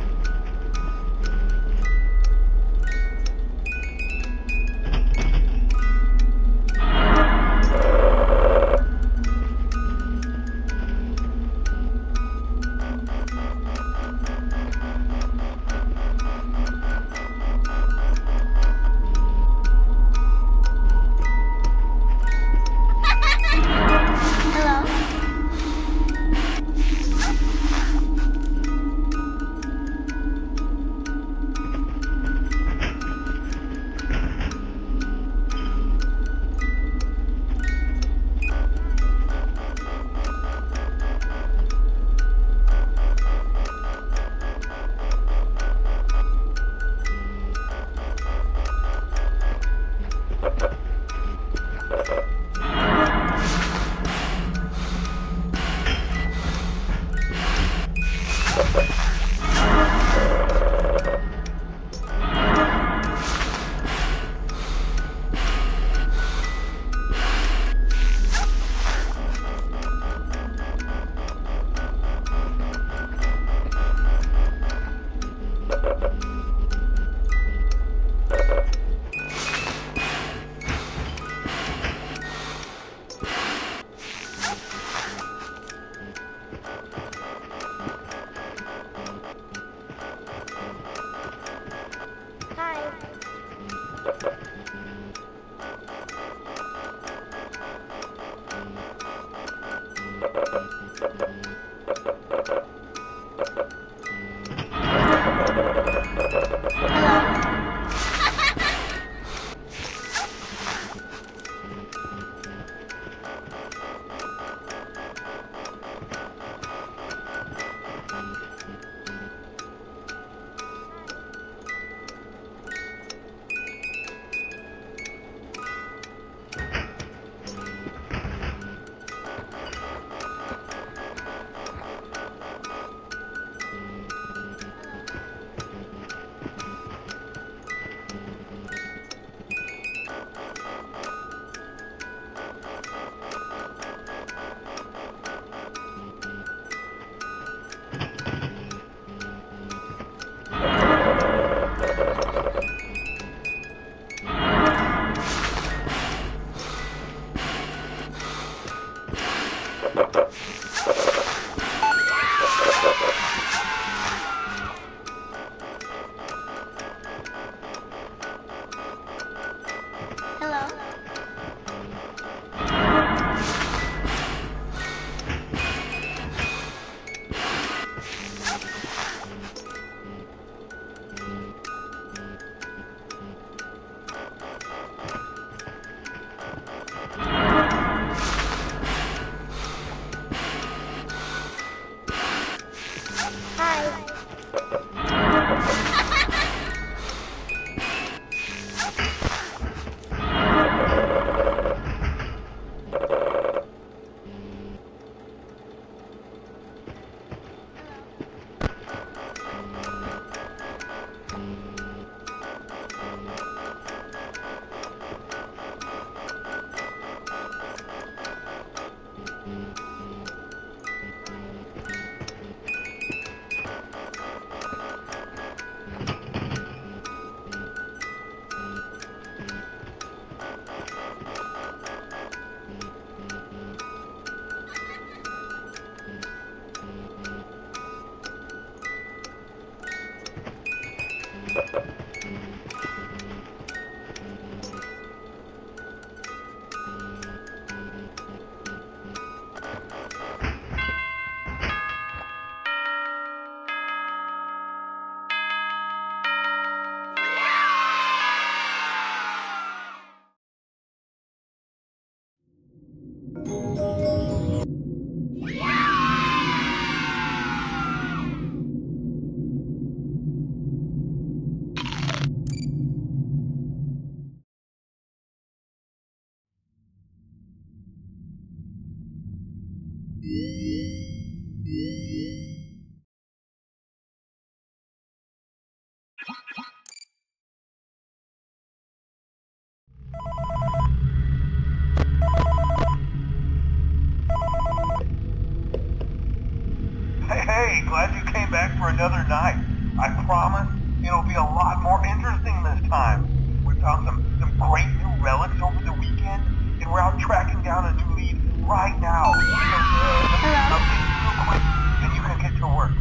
Hey, glad you came back for another night. I promise it'll be a lot more interesting this time. We found some great new relics over the weekend, and we're out tracking down a new lead right now. Hello? Update real quick, and you can get to work.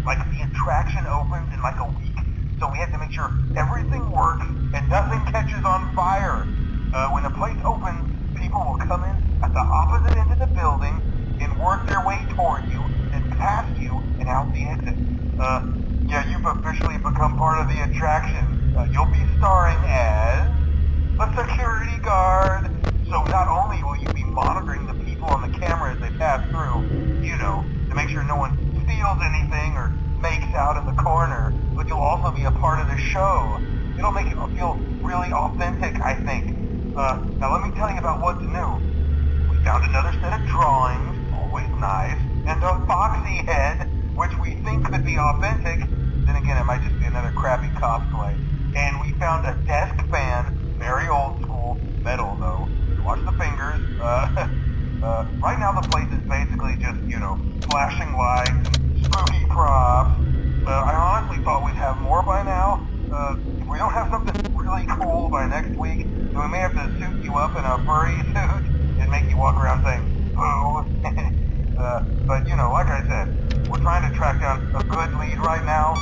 Like, the attraction opens in like a week, so we have to make sure everything works and nothing catches on fire. When the place opens, people will come in at the opposite end of the building and work their way toward you, and past you, and out the exit. Yeah, you've officially become part of the attraction. You'll be starring as a security guard. So not only will you be monitoring the people on the camera as they pass through, you know, to make sure no one steals anything or makes out in the corner, but you'll also be a part of the show. It'll make it feel really authentic, I think. Now let me tell you about what's new. We found another set of drawings, always nice, and a foxy head, which we think could be authentic. Then again, it might just be another crappy cosplay. And we found a desk fan, very old school, metal though. Watch the fingers. Right now the place is basically just, you know, flashing lights and spooky props. I honestly thought we'd have more by now. If we don't have something really cool by next week, then we may have to suit you up in a furry suit and make you walk around saying, boo. But, you know, like I said, we're trying to track down a good lead right now.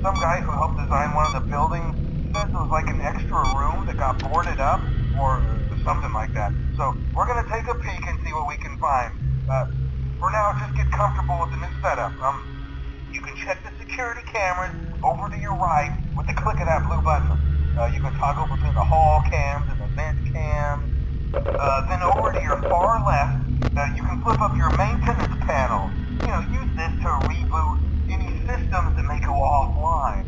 Some guy who helped design one of the buildings says it was like an extra room that got boarded up, or something like that. So, we're gonna take a peek and see what we can find. For now, just get comfortable with the new setup. You can check the security cameras over to your right with the click of that blue button. You can toggle between the hall cams and the vent cams. Then over to your far left, you can flip up your maintenance panel. You know, use this to reboot any systems that may go offline.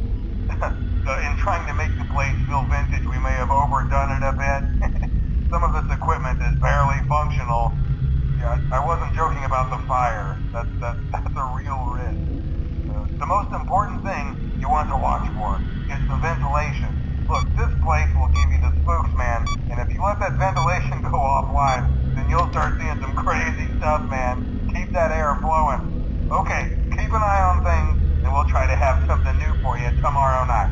In trying to make the place feel vintage, we may have overdone it a bit. Some of this equipment is barely functional. Yeah, I wasn't joking about the fire. That's a real risk. The most important thing you want to watch for is the ventilation. Look, this place will give you the spooks, man, and if you let that ventilation go offline, then you'll start seeing some crazy stuff, man. Keep that air flowing. Okay, keep an eye on things, and we'll try to have something new for you tomorrow night.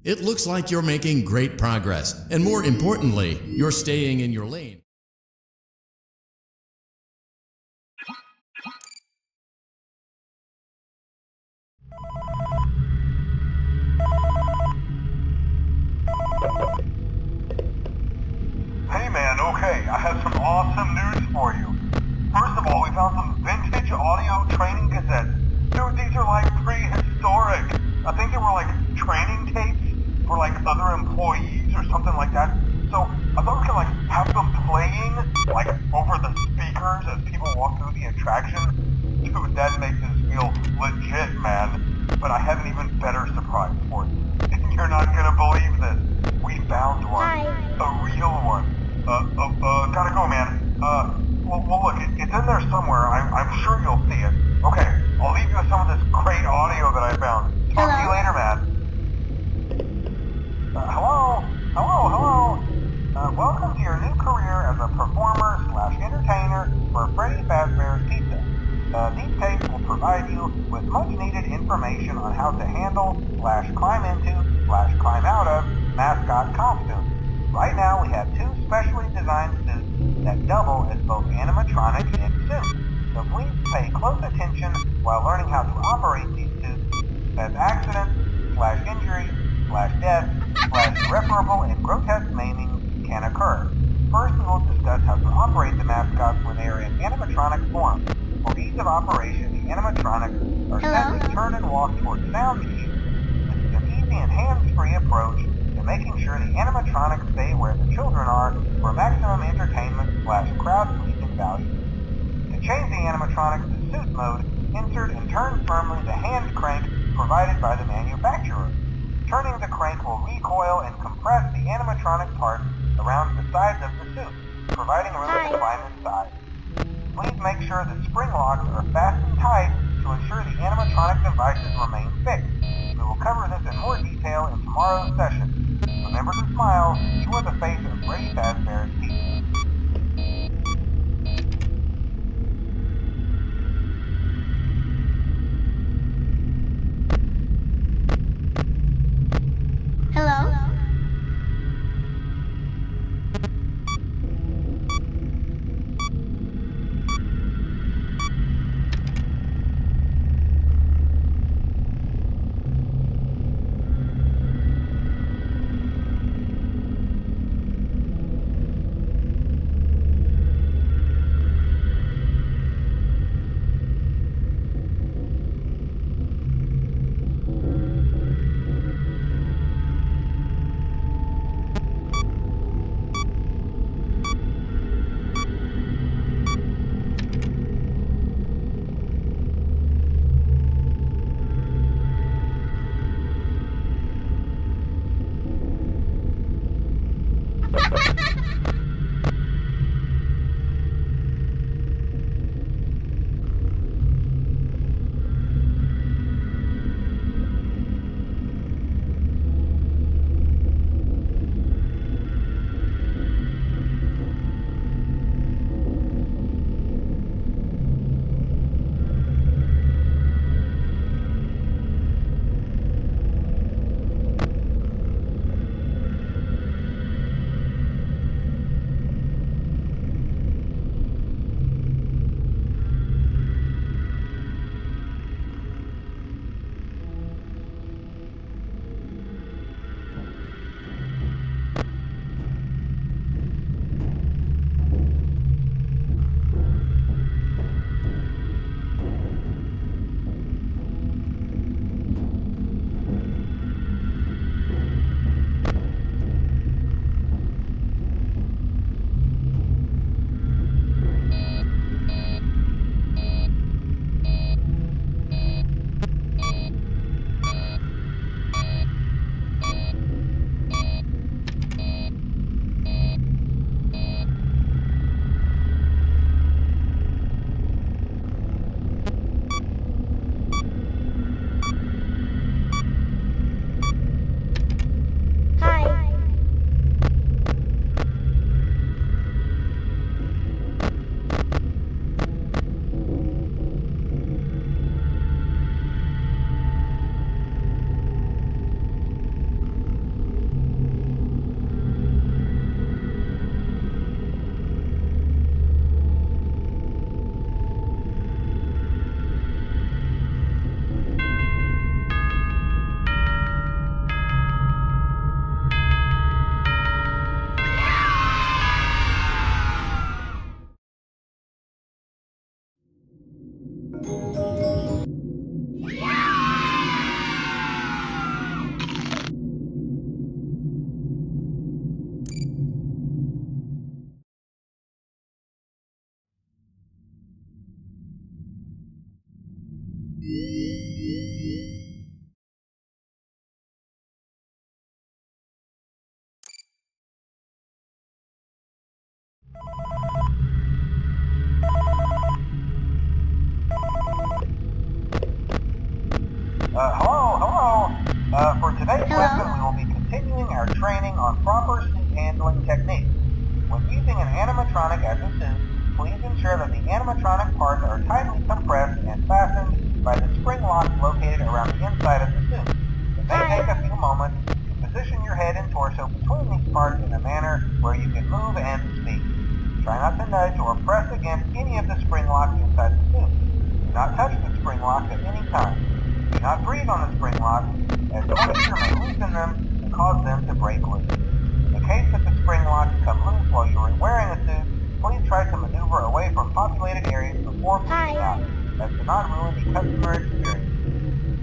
It looks like you're making great progress, and more importantly, you're staying in your lane. Hey man, okay, I have some awesome news for you. First of all, we found some vintage audio training cassettes. Dude, these are like prehistoric. I think they were like training tapes for like other employees or something like that. So I thought we could like have them playing like over the speakers as people walk through the attraction. Dude, that makes us feel legit, man. But I have an even better surprise for you. You're not gonna believe this. We found one. Hi. A real one. Gotta go, man. Well, look, it's in there somewhere. I'm sure you'll see it. Okay, I'll leave you with some of this great audio that I found. Talk to you Hello? later, man. Hello? Welcome to your new career as a performer/entertainer for Freddy Fazbear's Pizza. These tapes will provide you with much-needed information information on how to handle / climb into / climb out of mascot costumes. Right now we have 2 specially designed suits that double as both animatronic and suit. So please pay close attention while learning how to operate these suits, as accidents / injuries / death / irreparable and grotesque maiming can occur. First we will discuss how to operate the mascots when they are in animatronic form. For ease of operation, the animatronics are set to turn and walk towards sound cues. This is an easy and hands-free approach to making sure the animatronics stay where the children are for maximum entertainment / crowd-pleasing value. To change the animatronics to suit mode, insert and turn firmly the hand crank provided by the manufacturer. Turning the crank will recoil and compress the animatronic parts around the sides of the suit, providing room to climb inside. Please make sure the spring locks are fastened tight to ensure the animatronic devices remain fixed. We will cover this in more detail in tomorrow's session. Remember to smile. You are the face of Freddy Fazbear's Pizza. Hello? Hello. For today's Hello? lesson, we will be continuing our training on proper suit handling techniques. When using an animatronic as a suit, please ensure that the animatronic parts are tightly compressed and fastened by the spring locks located around against any of the spring locks inside the suit. Do not touch the spring locks at any time. Do not breathe on the spring locks, as moisture may loosen them and cause them to break loose. In the case that the spring locks come loose while you are wearing a suit, please try to maneuver away from populated areas before bleeding out, as to not ruin the customer experience.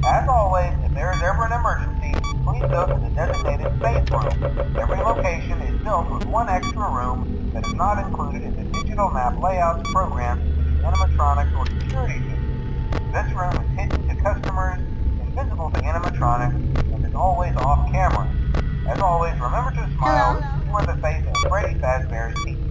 As always, if there is ever an emergency, please go to the designated safe room. Every location is built with one extra room that is not included in the digital map layouts programmed into the animatronics or security system. This room is hidden to customers, invisible to animatronics, and is always off camera. As always, remember to smile. Hello? You are the face of Freddy Fazbear's Pizza.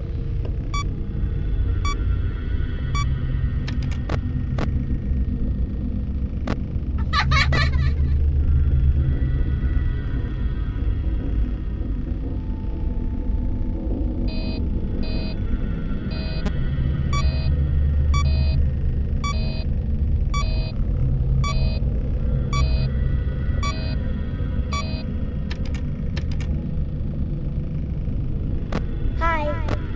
Hi.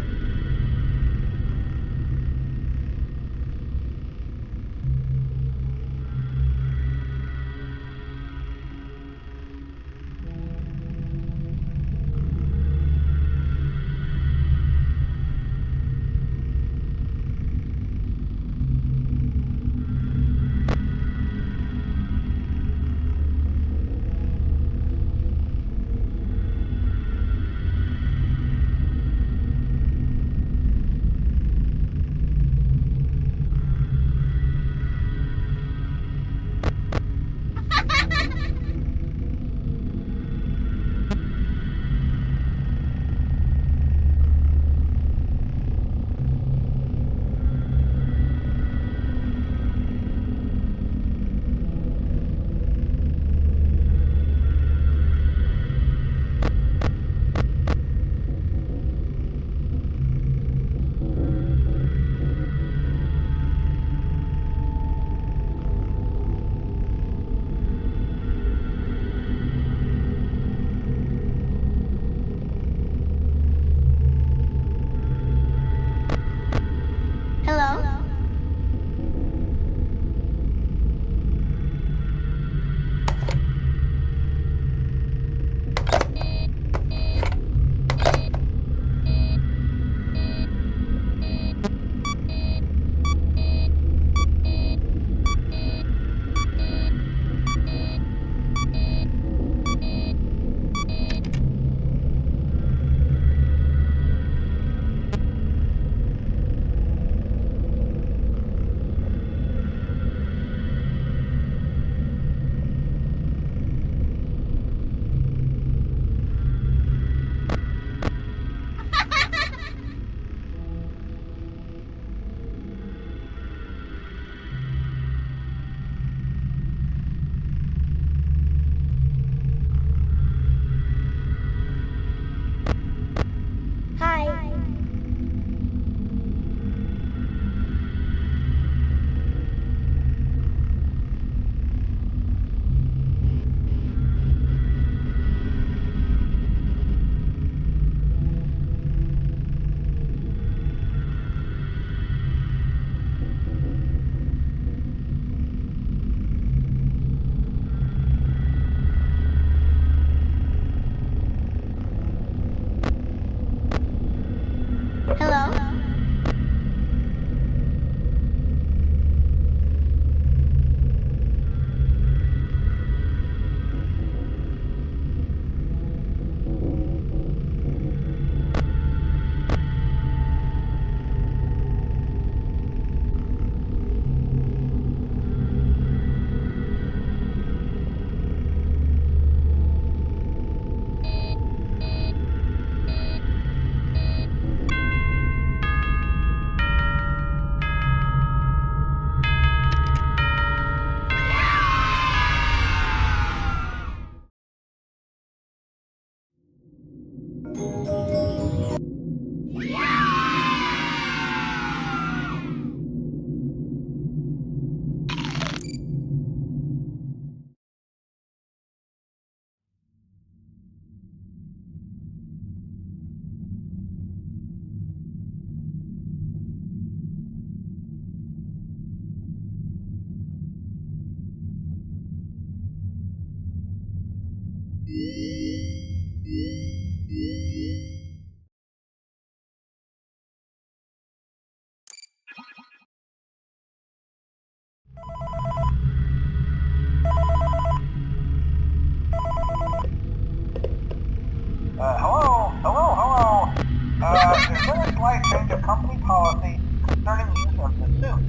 Is there a slight change of company policy concerning use of the suit?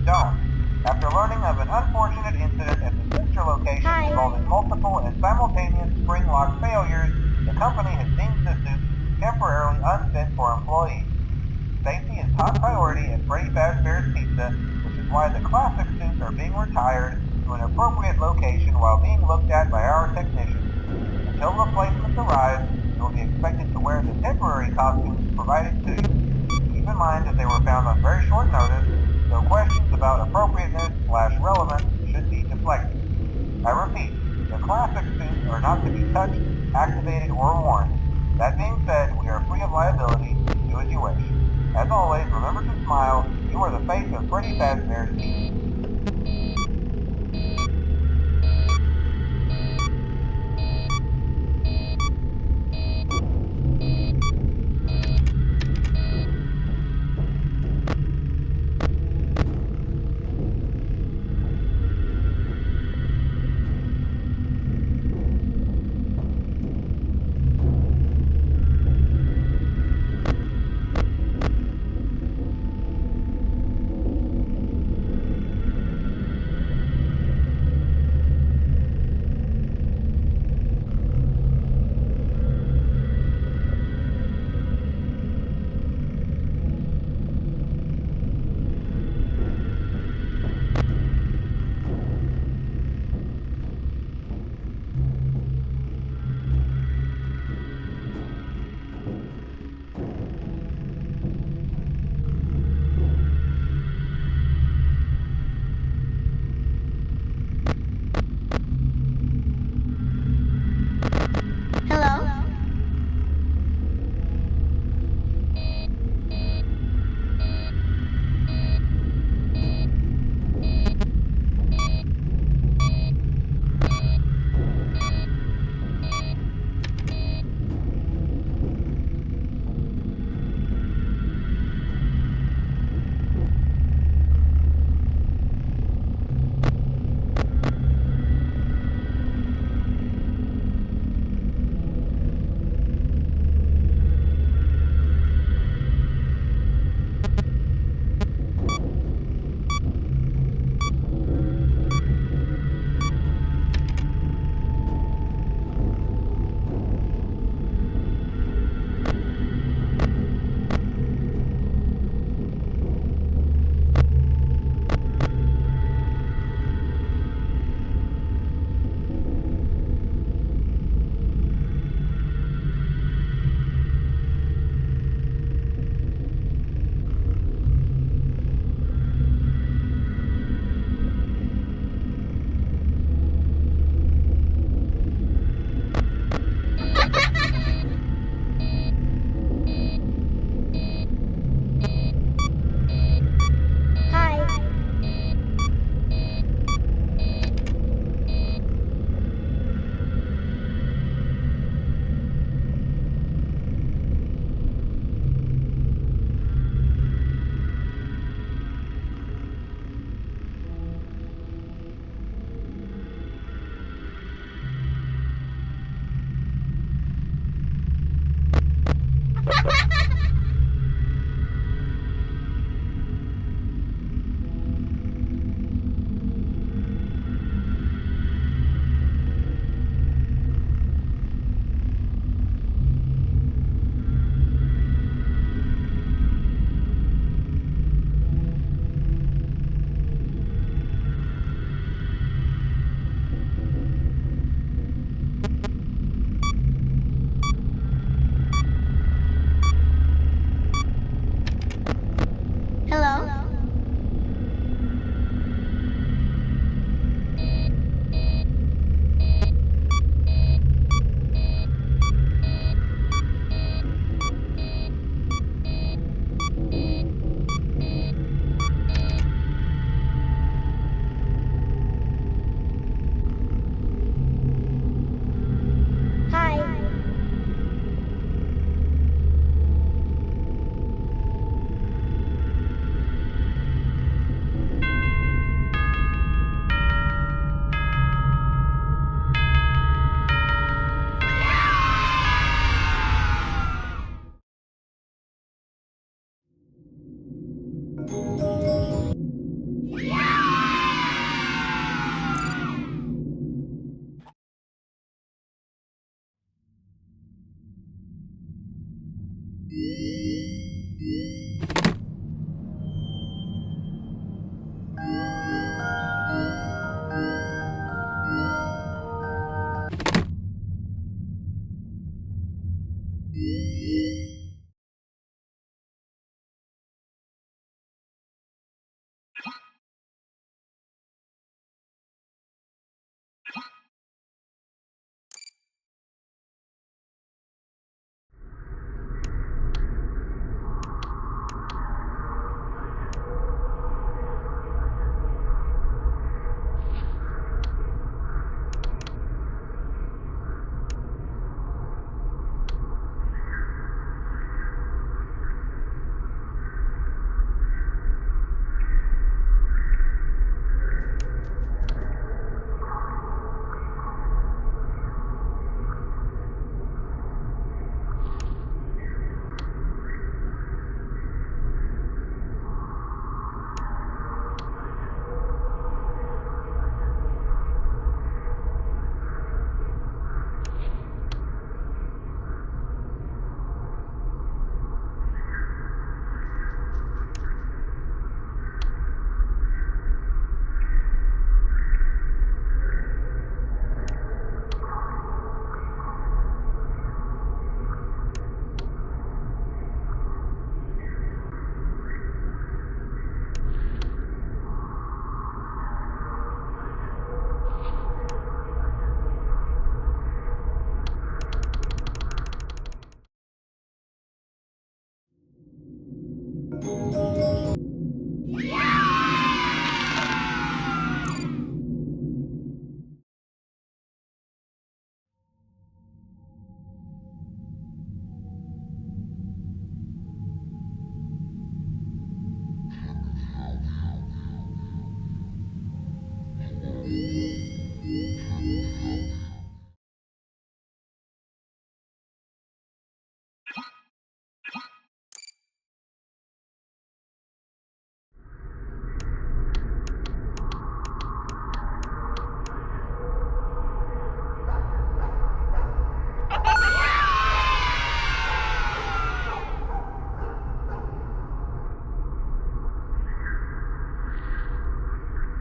Don't. After learning of an unfortunate incident at the sister location Hi. involving multiple and simultaneous spring lock failures, the company has deemed the suit temporarily unfit for employees. Safety is top priority at Freddy Fazbear's Pizza, which is why the classic suits are being retired to an appropriate location while being looked at by our technicians. Until replacements arrive, you will be expected to wear the temporary costumes provided to you. Keep in mind that they were found on very short notice, so questions about appropriateness/relevance should be deflected. I repeat, the classic suits are not to be touched, activated, or worn. That being said, we are free of liability. Do as you wish. As always, remember to smile. You are the face of Freddy Fazbear's Pizza.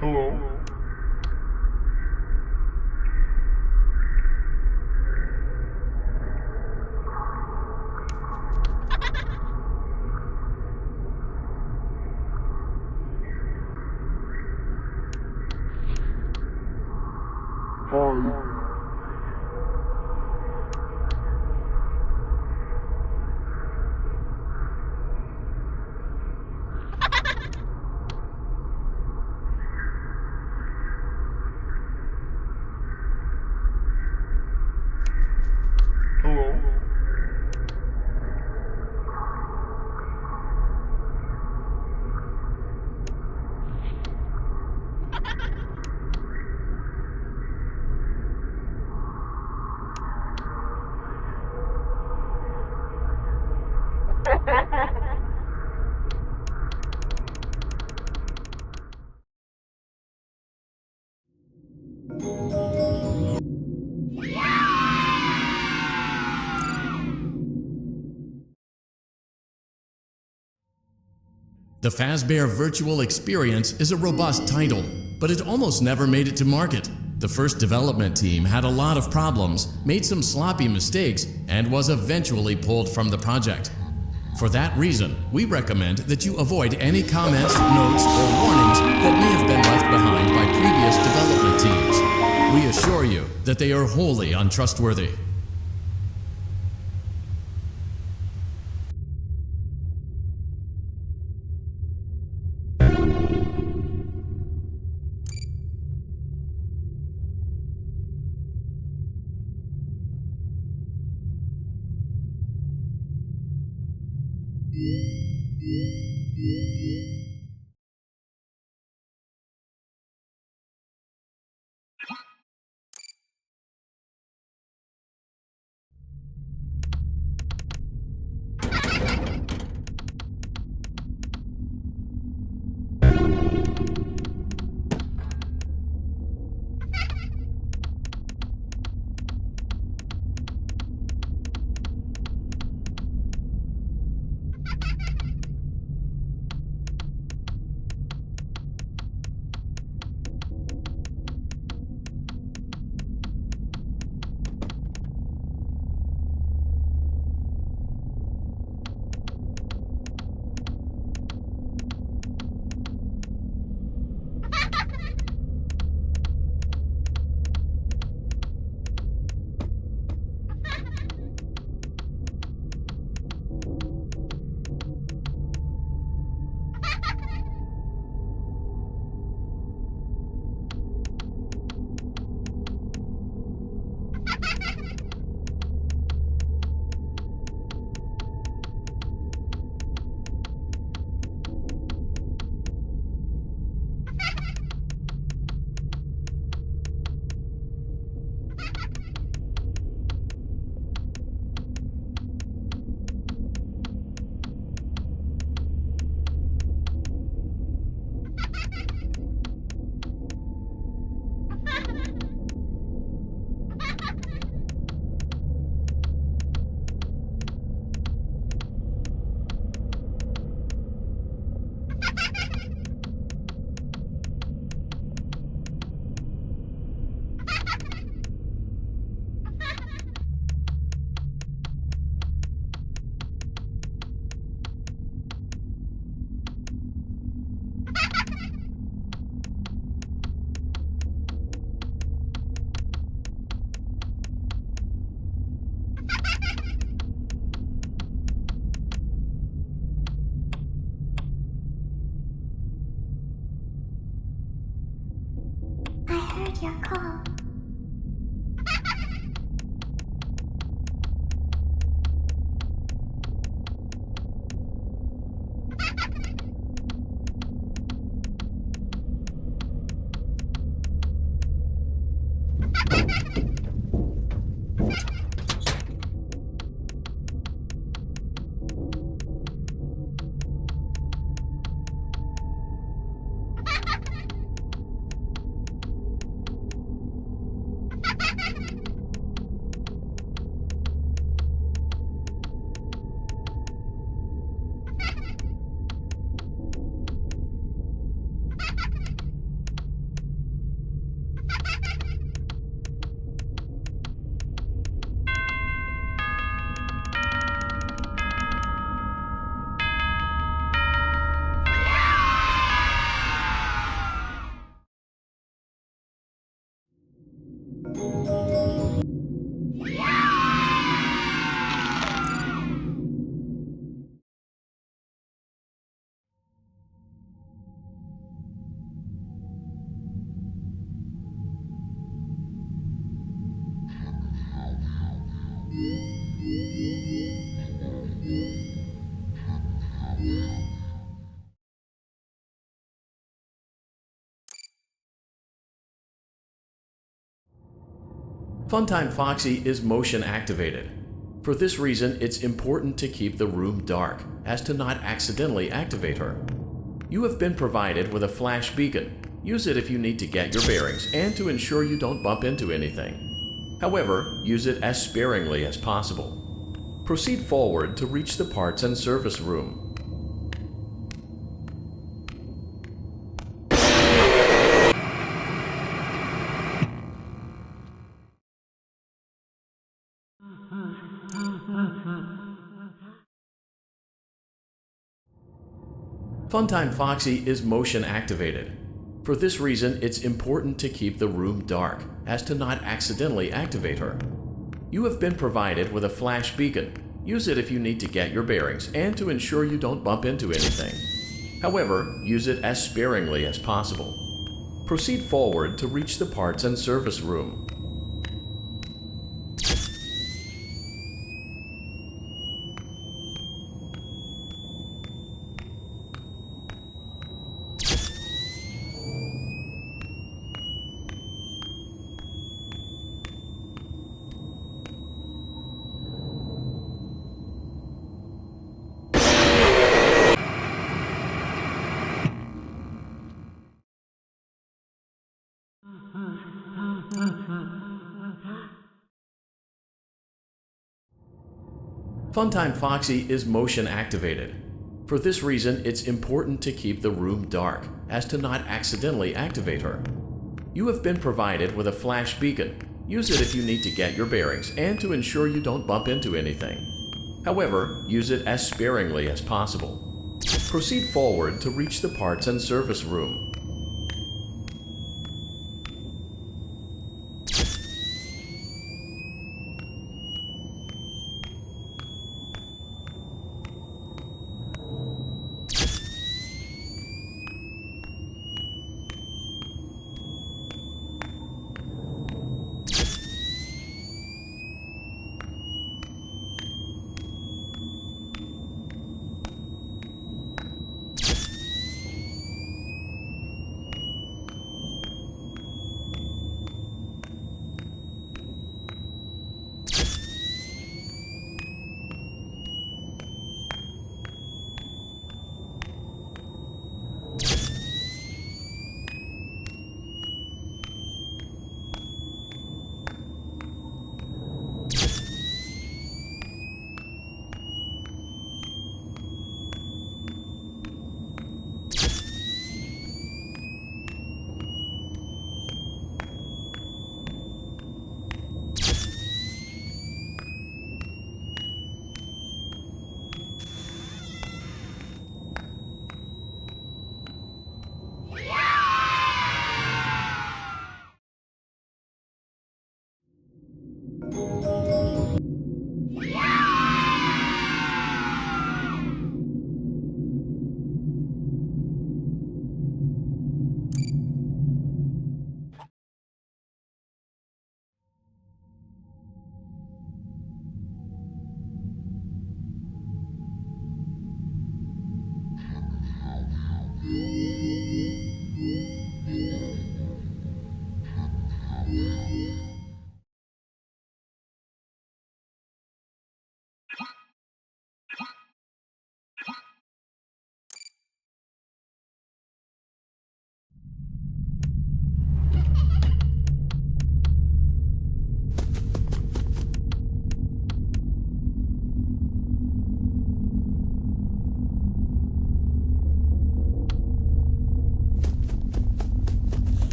Hello? Hi. Hello? The Fazbear Virtual Experience is a robust title, but it almost never made it to market. The first development team had a lot of problems, made some sloppy mistakes, and was eventually pulled from the project. For that reason, we recommend that you avoid any comments, notes, or warnings that may have been left behind by previous development teams. We assure you that they are wholly untrustworthy. take your call. Funtime Foxy is motion activated. For this reason, it's important to keep the room dark, as to not accidentally activate her. You have been provided with a flash beacon. Use it if you need to get your bearings and to ensure you don't bump into anything. However, use it as sparingly as possible. Proceed forward to reach the parts and service room. Funtime Foxy is motion activated. For this reason, it's important to keep the room dark, as to not accidentally activate her. You have been provided with a flash beacon. Use it if you need to get your bearings and to ensure you don't bump into anything. However, use it as sparingly as possible. Proceed forward to reach the parts and service room. Funtime Foxy is motion activated. For this reason, it's important to keep the room dark, as to not accidentally activate her. You have been provided with a flash beacon. Use it if you need to get your bearings and to ensure you don't bump into anything. However, use it as sparingly as possible. Proceed forward to reach the parts and service room.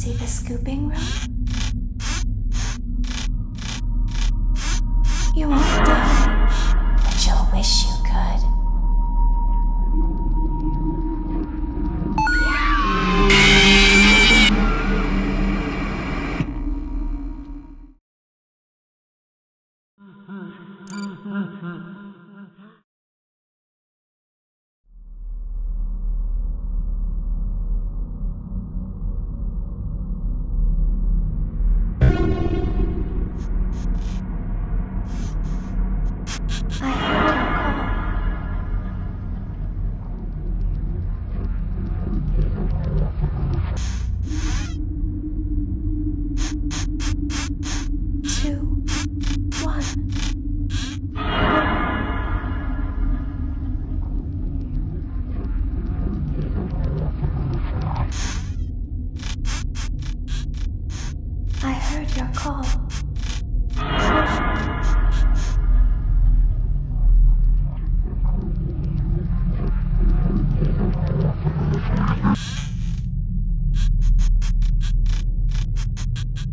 see the scooping room? You won't die, but you'll wish you could. I heard your call. Two, one. I heard your call.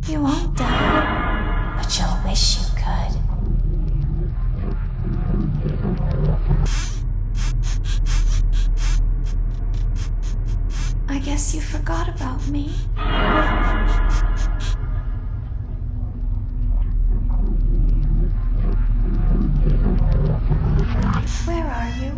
You won't die, but you'll wish you could. I guess you forgot about me. Where are you?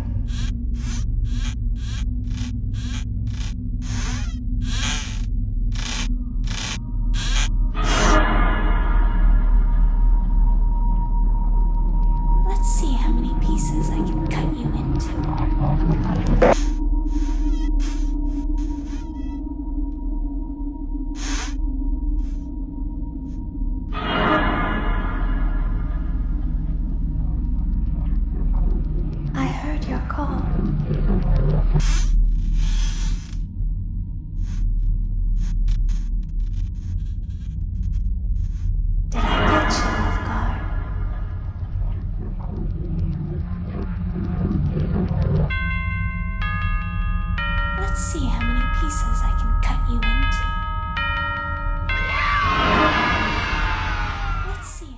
Let's see how many pieces I can cut you into. I heard your call. Did I catch you off guard? Let's see how many pieces I can cut you into. Let's see.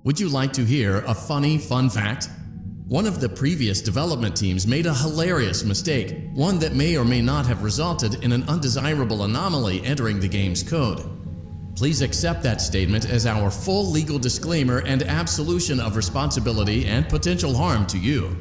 Would you like to hear a funny fun fact? One of the previous development teams made a hilarious mistake, one that may or may not have resulted in an undesirable anomaly entering the game's code. Please accept that statement as our full legal disclaimer and absolution of responsibility and potential harm to you.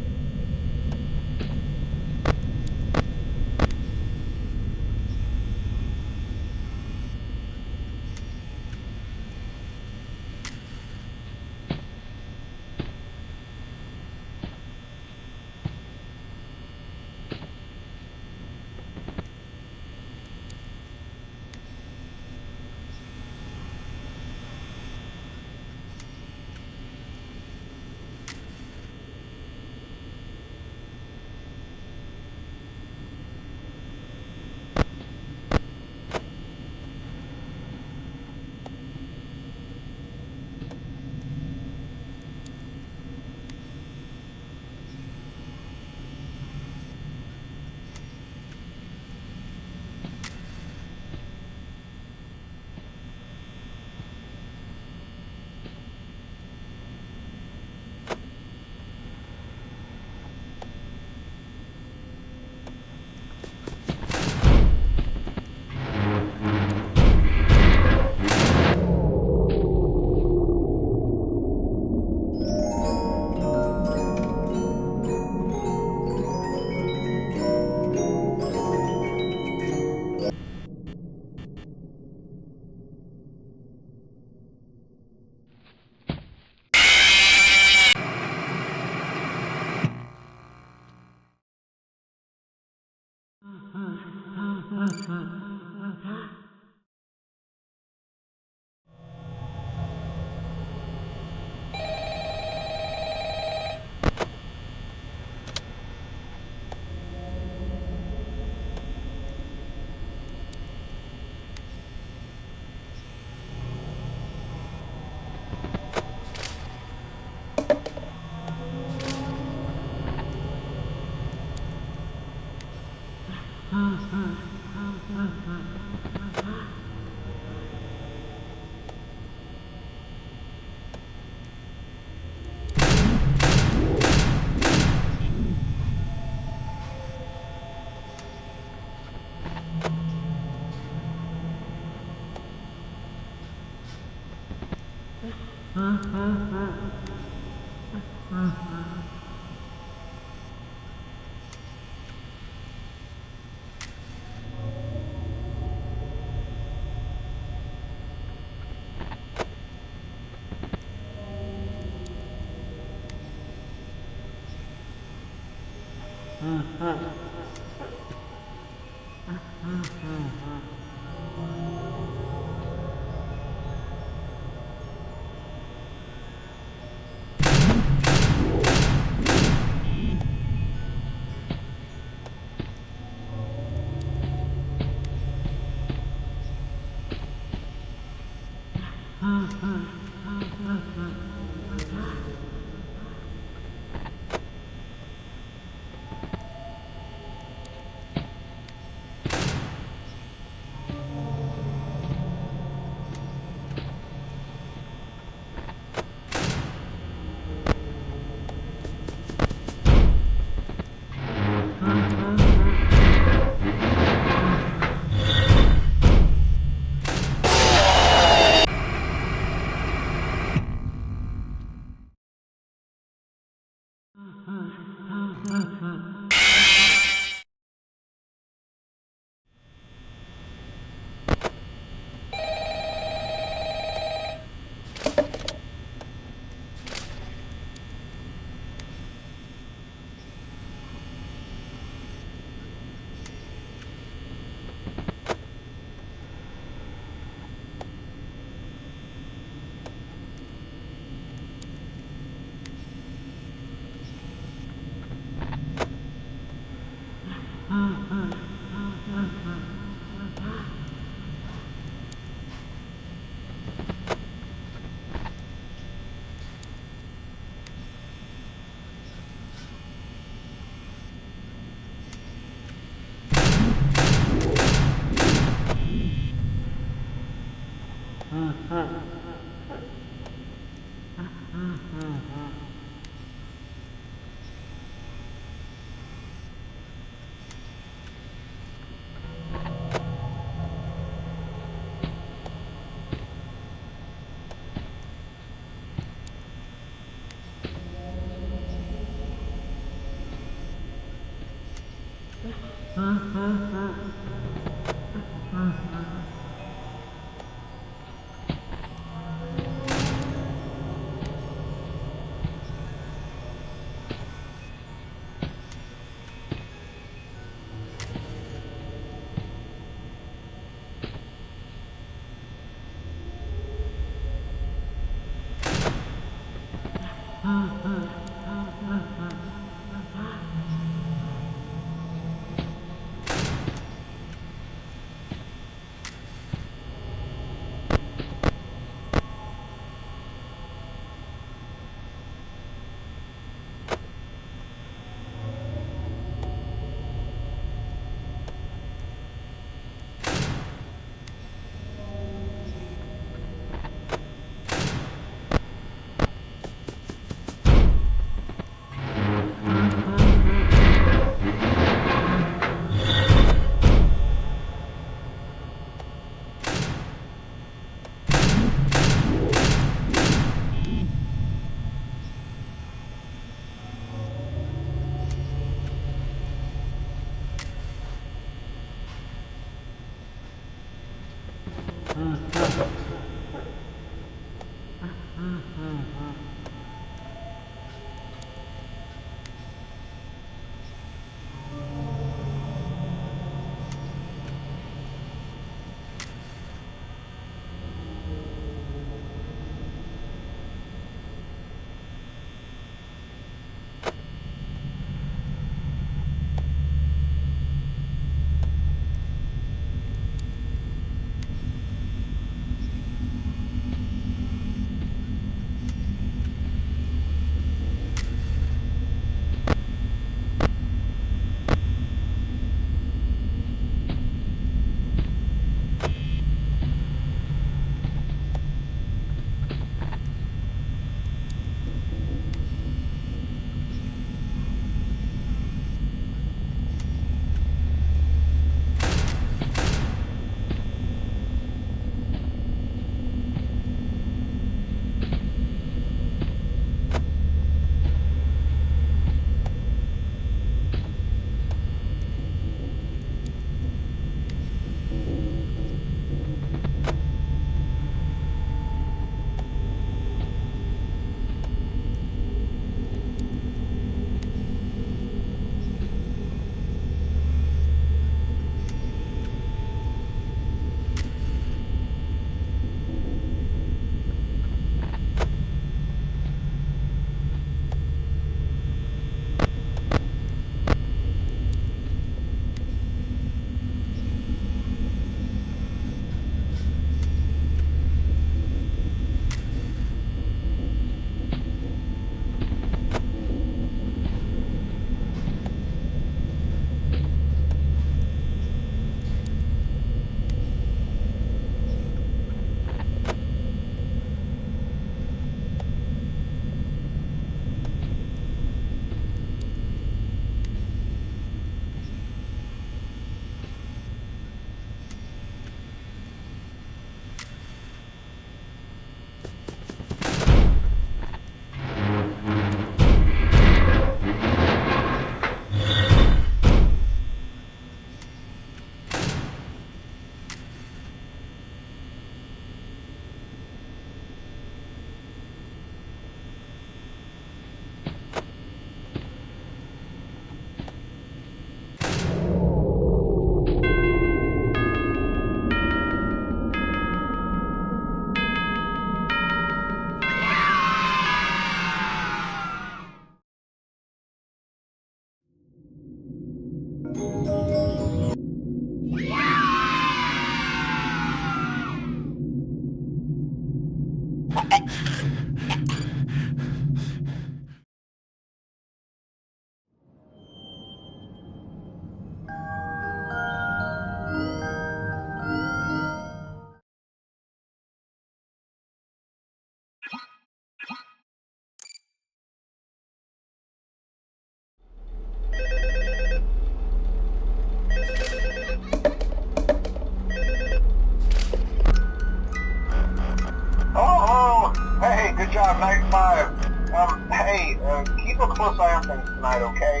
things tonight, okay?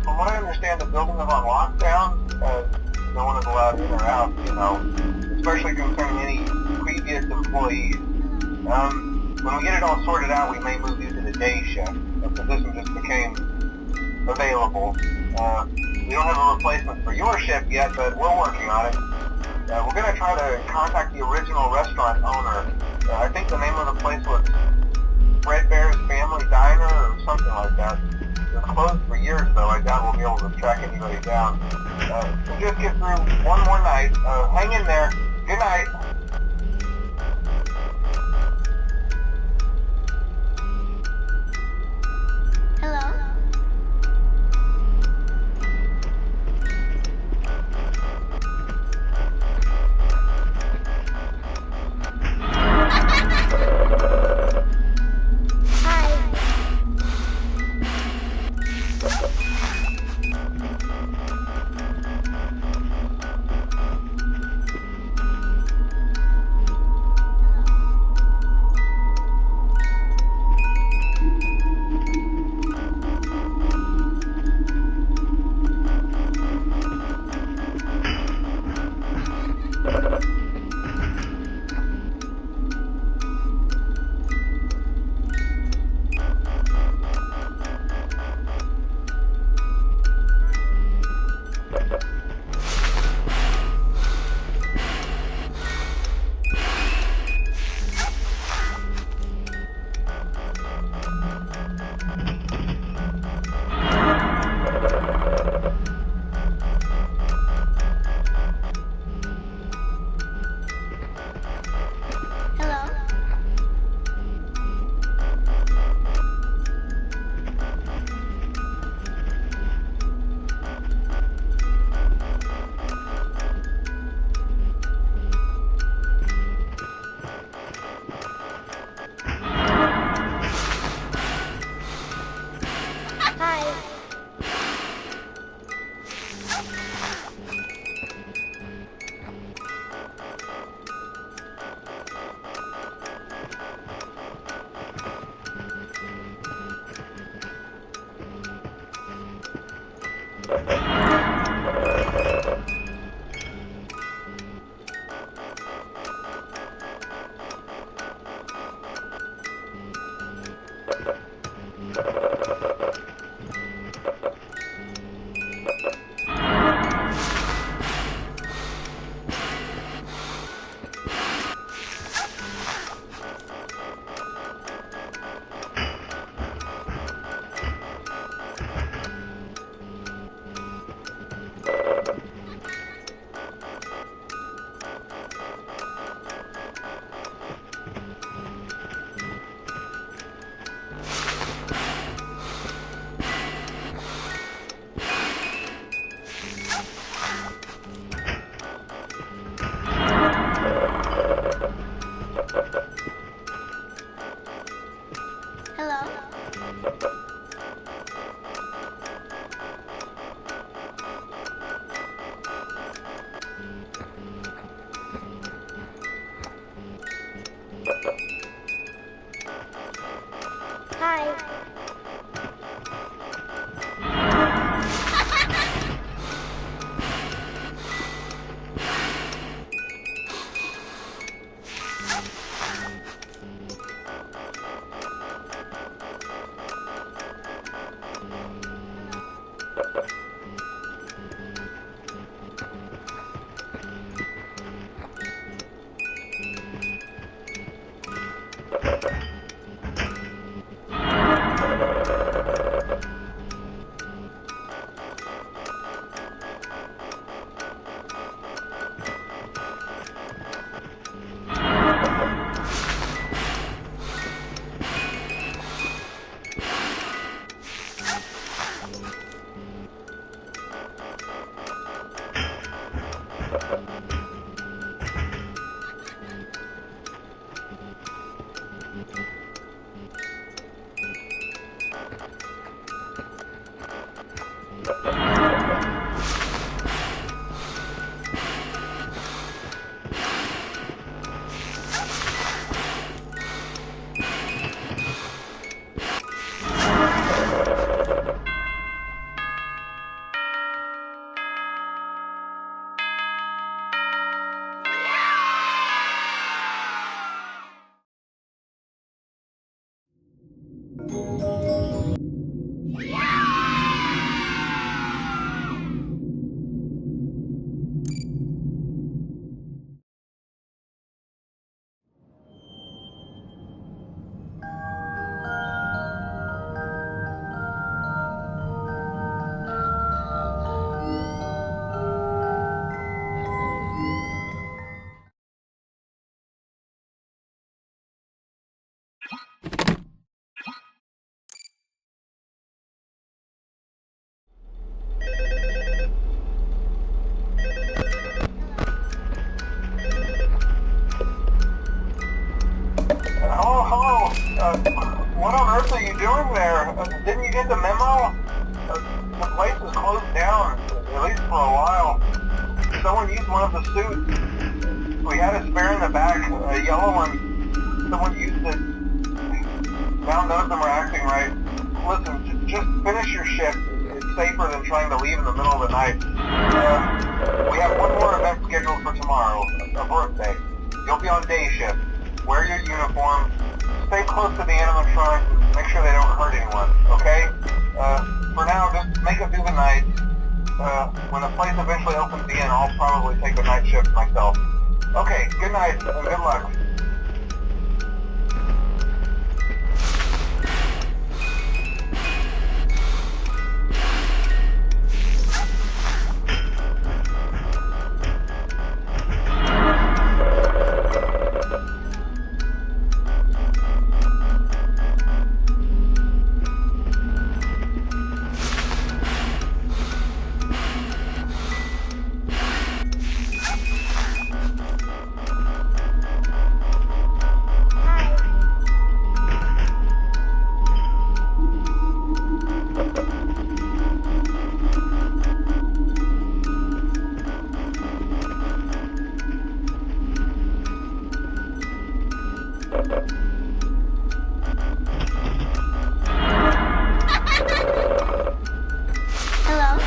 From what I understand, the building is on lockdown. No one is allowed in or out, you know, especially concerning any previous employees. When we get it all sorted out, we may move you to the day shift. The position just became available. We don't have a replacement for your shift yet, but we're working on it. We're going to try to contact the original restaurant owner. I think the name of the place was Freddy's Family Diner or something like that. It was closed for years, though. I doubt we'll be able to track anybody down. We'll just get through one more night. Hang in there. Good night. Hello? Hi. Hello? Hi. Didn't you get the memo? The place is closed down, at least for a while. Someone used one of the suits. We had a spare in the back, a yellow one. Someone used it. Now none of them are acting right. Listen, just finish your shift. It's safer than trying to leave in the middle of the night. We have one more event scheduled for tomorrow, a birthday. You'll be on day shift. Wear your uniform. Stay close to the animatronics and make sure they don't hurt anyone, okay? For now, just make it through the night. When the place eventually opens again, I'll probably take the night shift myself. Okay, good night and good luck. Hello?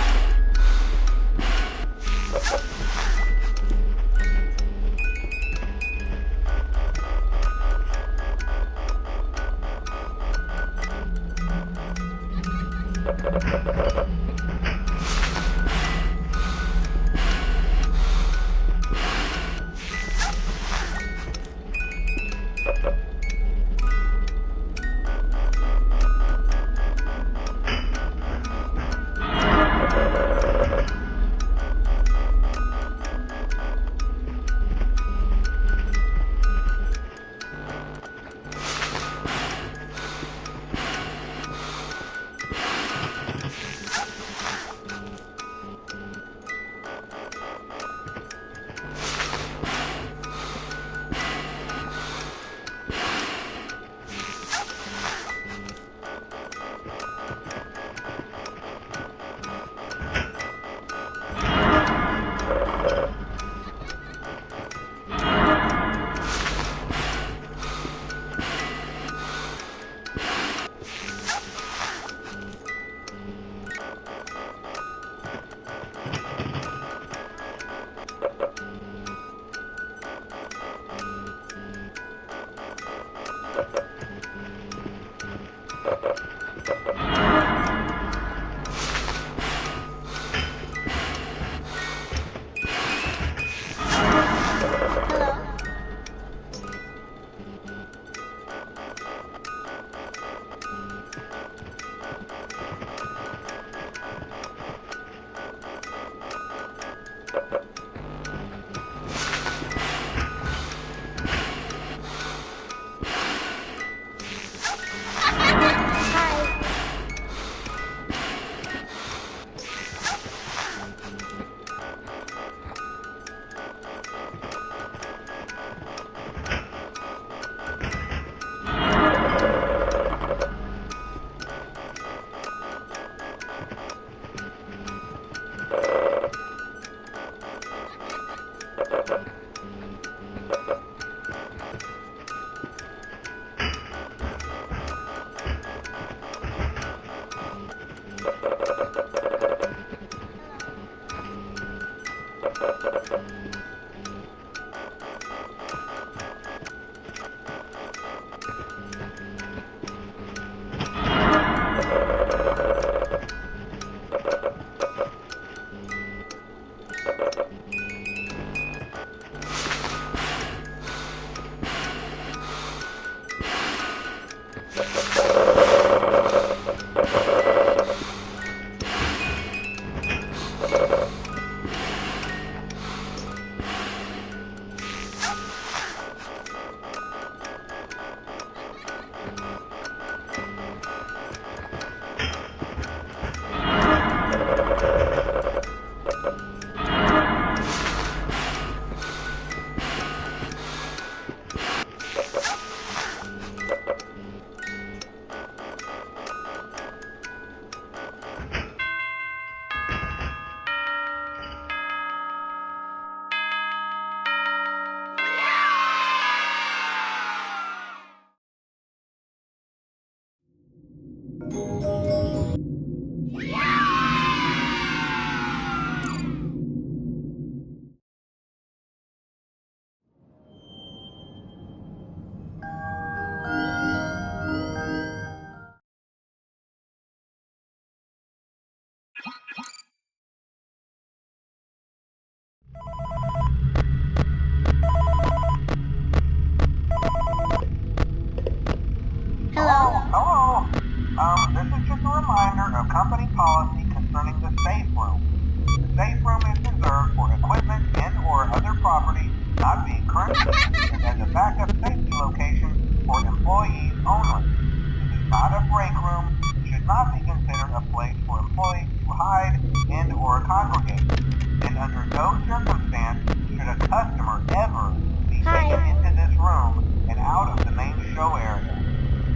This is just a reminder of company policy concerning the safe room. The safe room is reserved for equipment and or other property not being currently used and as a backup safety location for employees only. This is not a break room, should not be considered a place for employees to hide and or congregate. And under no circumstance should a customer ever be taken into this room and out of the main show area.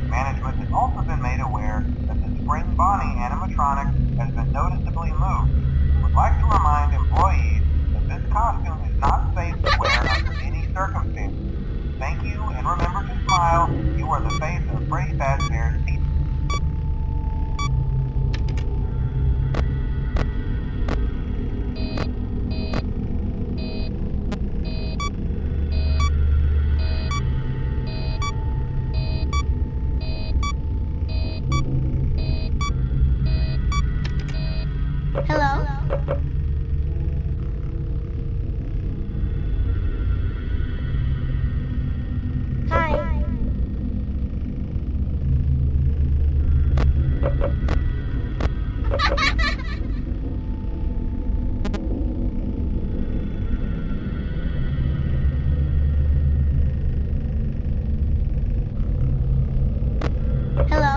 Management has also been made aware that the Spring Bonnie animatronic has been noticeably moved and would like to remind employees that this costume is not safe to wear under any circumstances. Thank you, and remember to smile. You are the face of Freddy Fazbear's Pizza. Hello? Hi. Hello?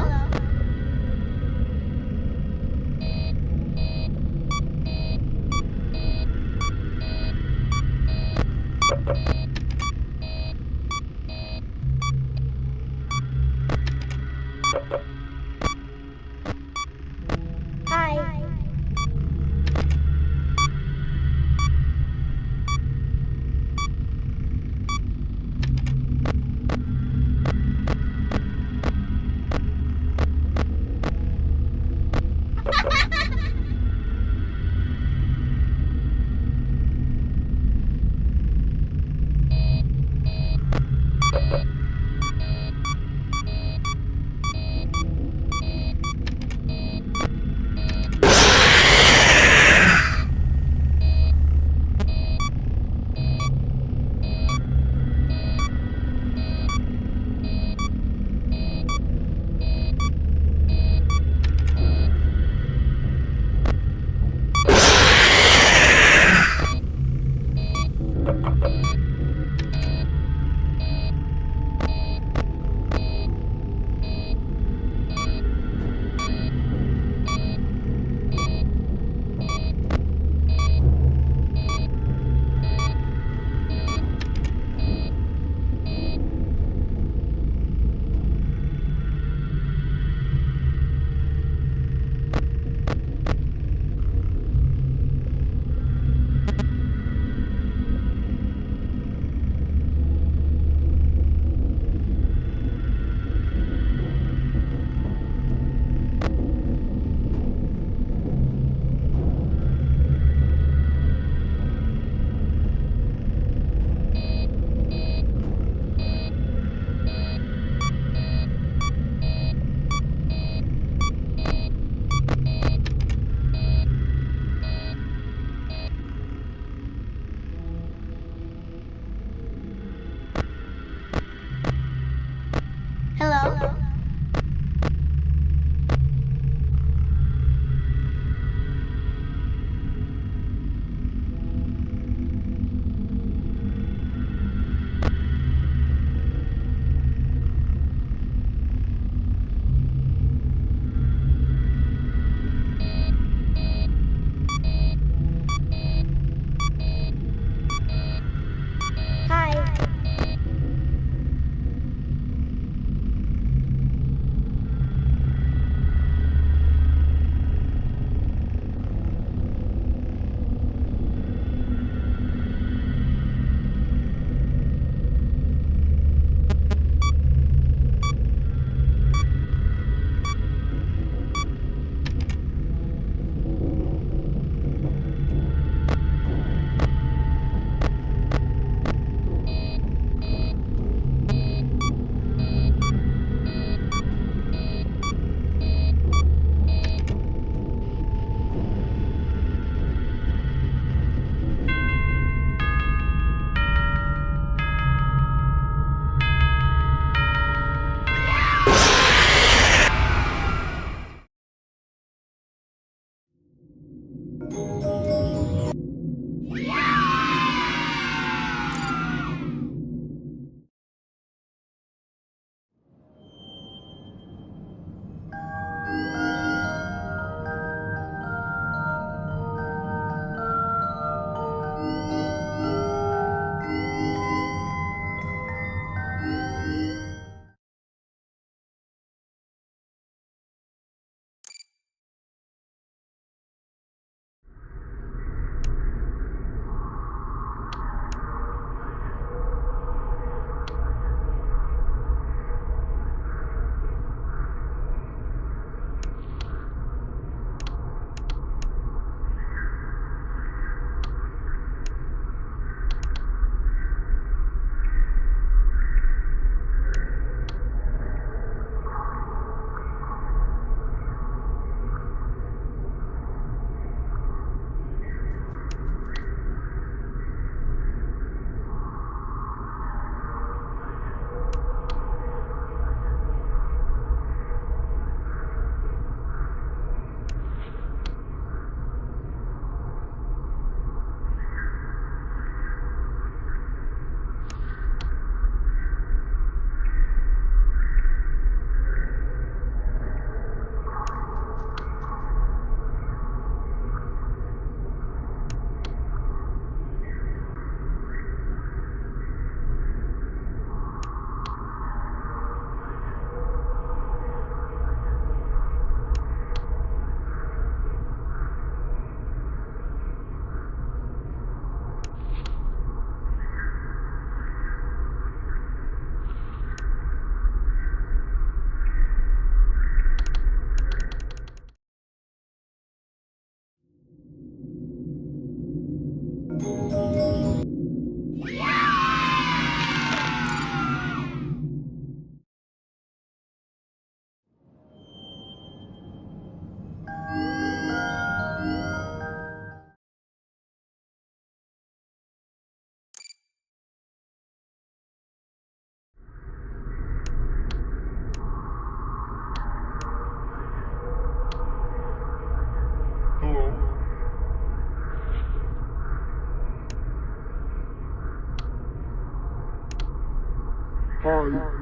Hello?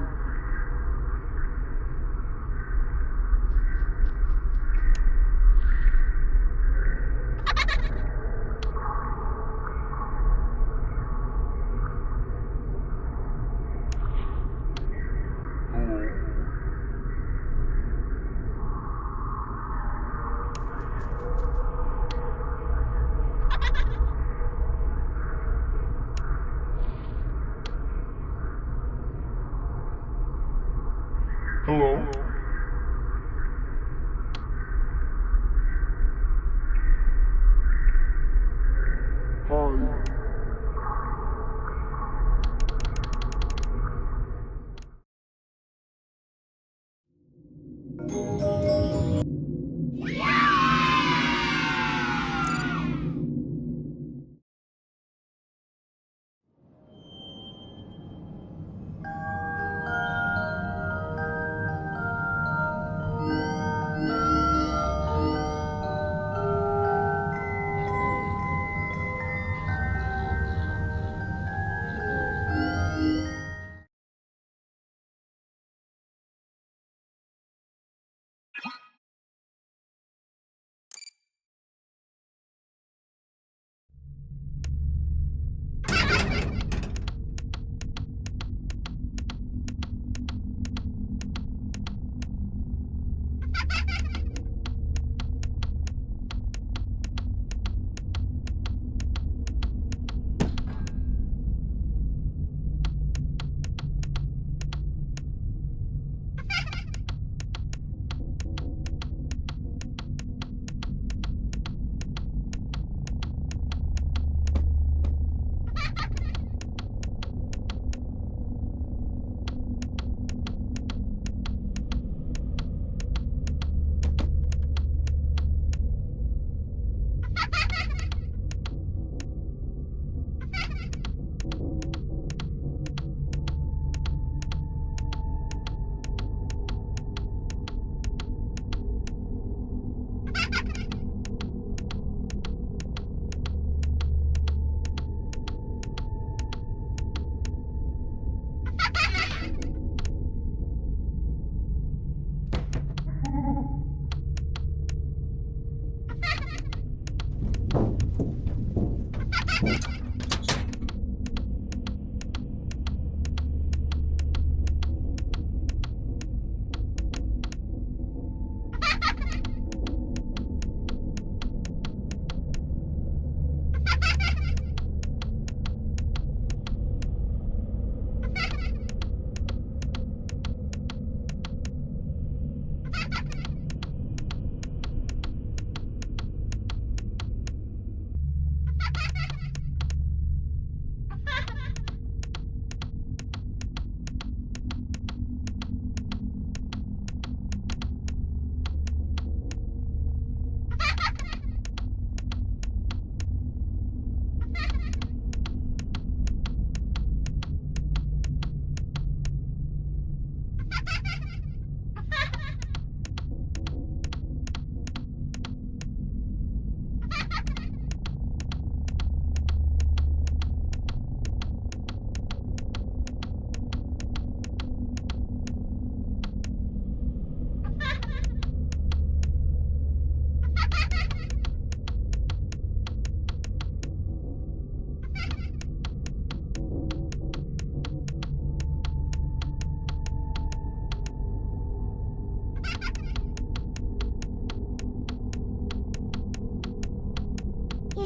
Hi.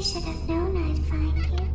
You should have known I'd find you.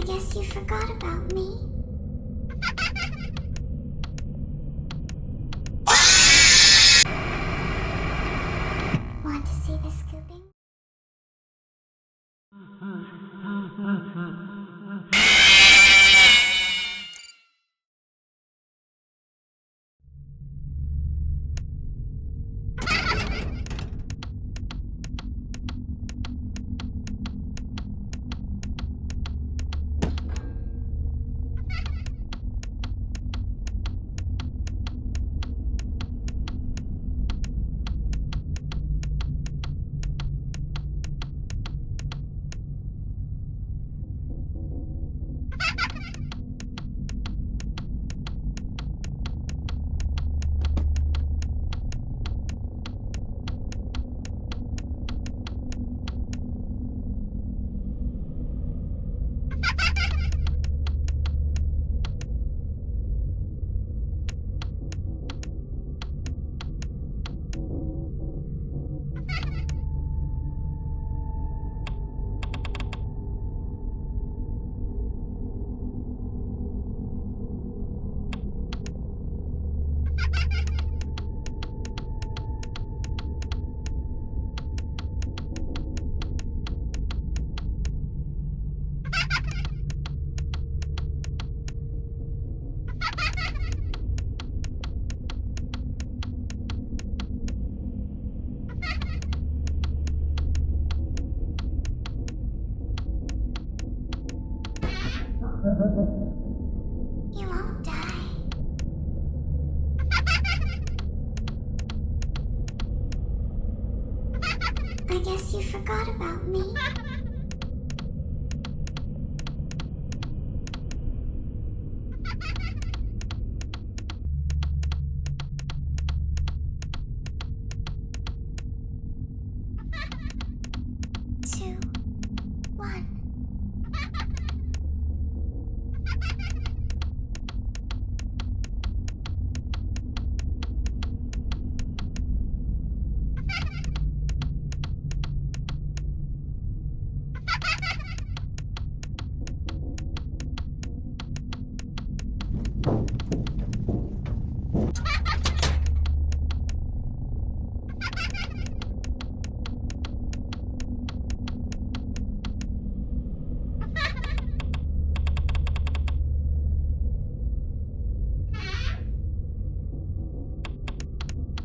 guess you forgot about me. Want to see the scooping? You won't die. I guess you forgot about me. Two, one.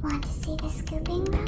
Want to see the scooping room?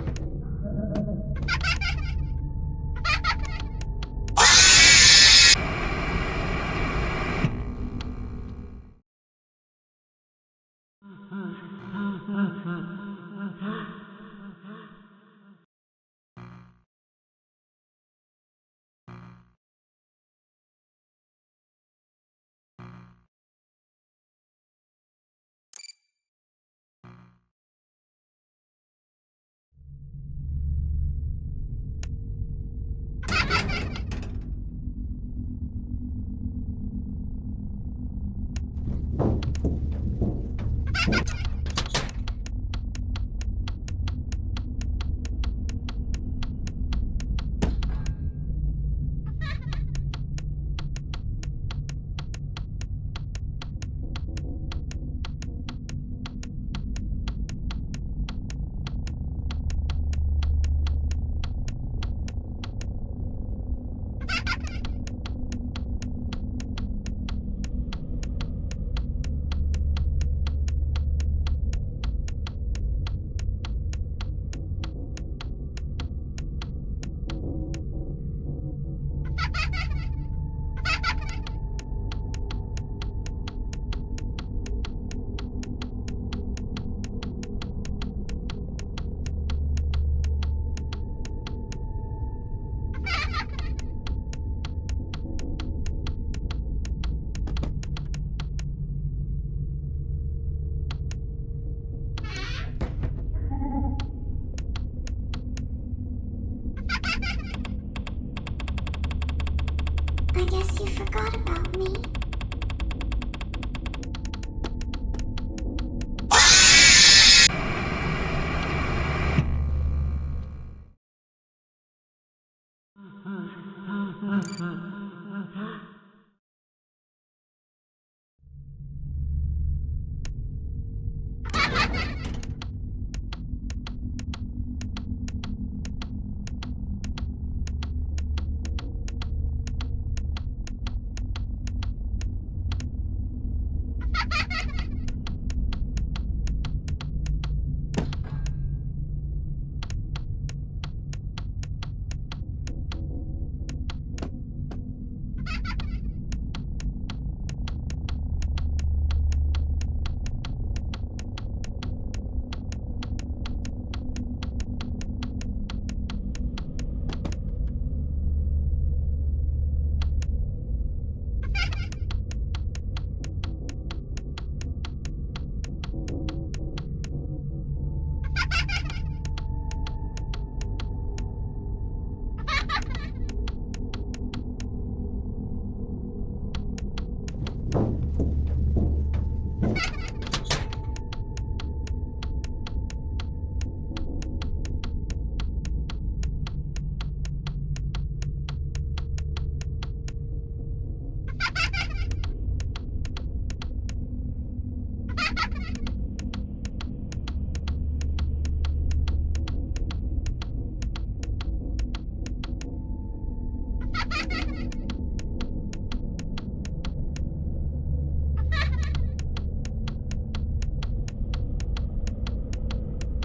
I guess you forgot about me.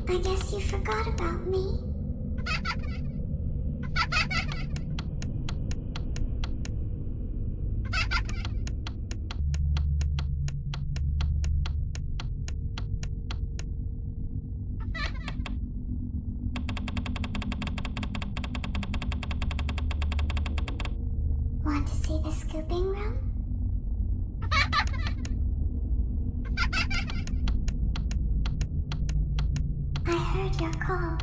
I guess you forgot about me. Want to see the scooping room? I heard your call.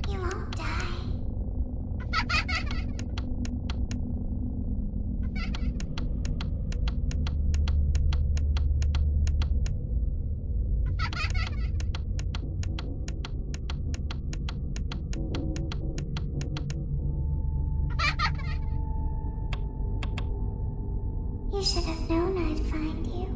You won't die. You should have known I'd find you.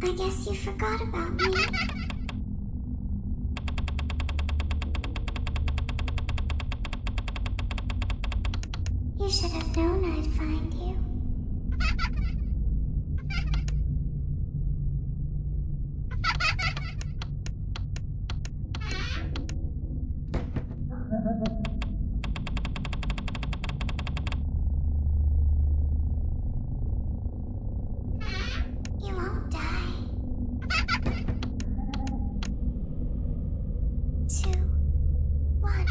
I guess you forgot about me. You should have known I'd find you. You won't die. 2, 1.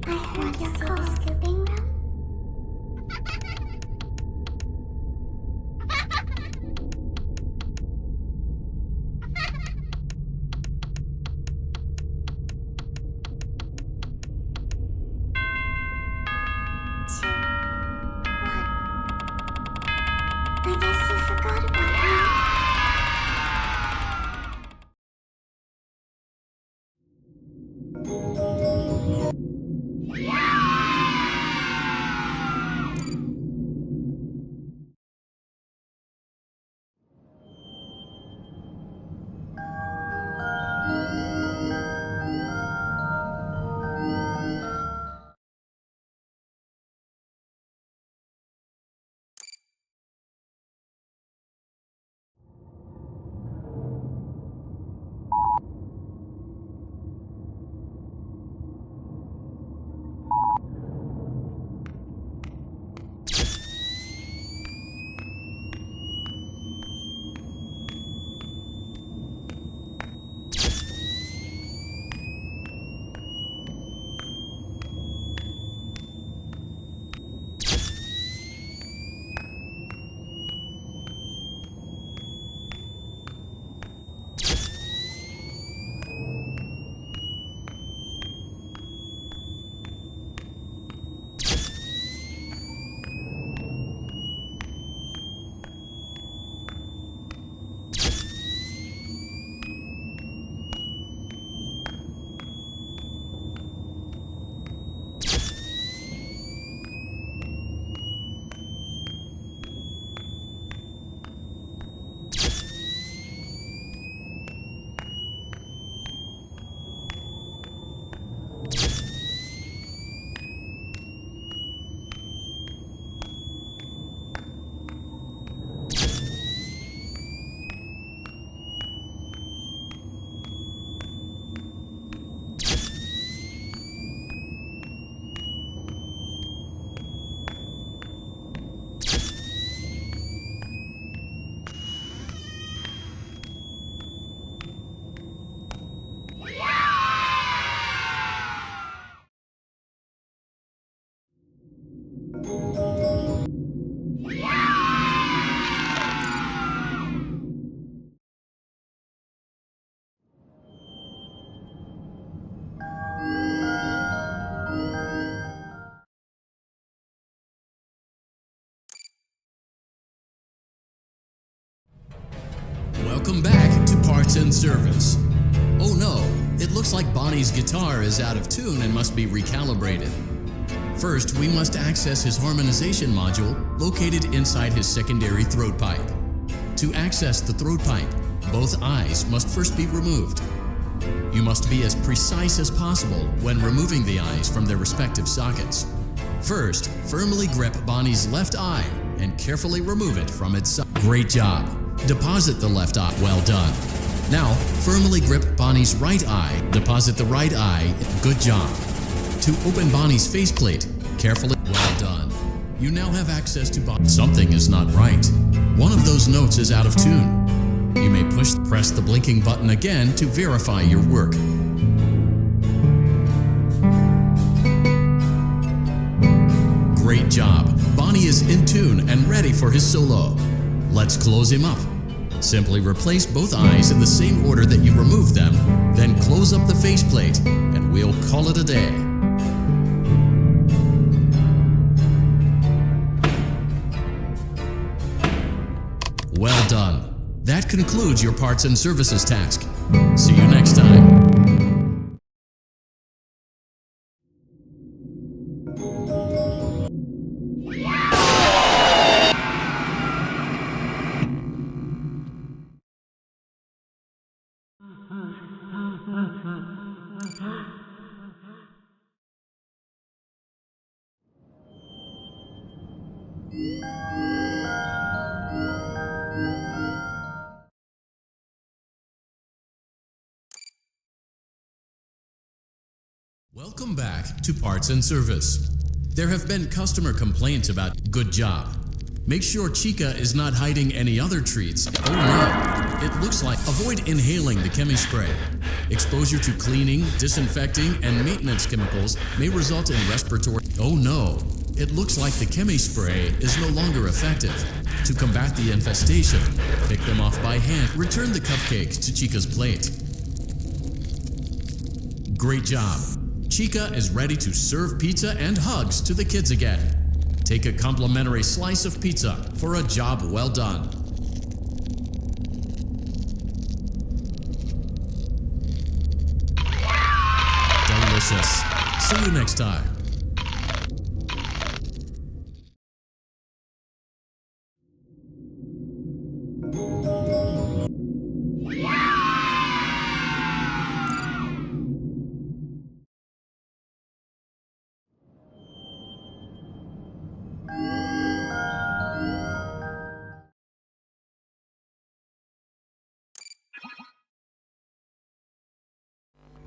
I want to see the scooping room. Two, one. I guess you forgot about me. Welcome back to Parts and Service. Oh no, it looks like Bonnie's guitar is out of tune and must be recalibrated. First, we must access his harmonization module located inside his secondary throat pipe. To access the throat pipe, both eyes must first be removed. You must be as precise as possible when removing the eyes from their respective sockets. First, firmly grip Bonnie's left eye and carefully remove it from its socket. Great job! Deposit the left eye. Well done. Now, firmly grip Bonnie's right eye. Deposit the right eye. Good job. To open Bonnie's faceplate, carefully. Well done. You now have access to Bonnie. Something is not right. One of those notes is out of tune. You may press the blinking button again to verify your work. Great job. Bonnie is in tune and ready for his solo. Let's close him up. Simply replace both eyes in the same order that you removed them, then close up the faceplate, and we'll call it a day. Well done. That concludes your parts and services task. See you next time. Welcome back to Parts and Service. There have been customer complaints about good job. Make sure Chica is not hiding any other treats. Oh no, it looks like avoid inhaling the chemi spray. Exposure to cleaning, disinfecting, and maintenance chemicals may result in respiratory. Oh no, it looks like the chemi spray is no longer effective. To combat the infestation, pick them off by hand. Return the cupcake to Chica's plate. Great job. Chica is ready to serve pizza and hugs to the kids again. Take a complimentary slice of pizza for a job well done. Delicious. See you next time.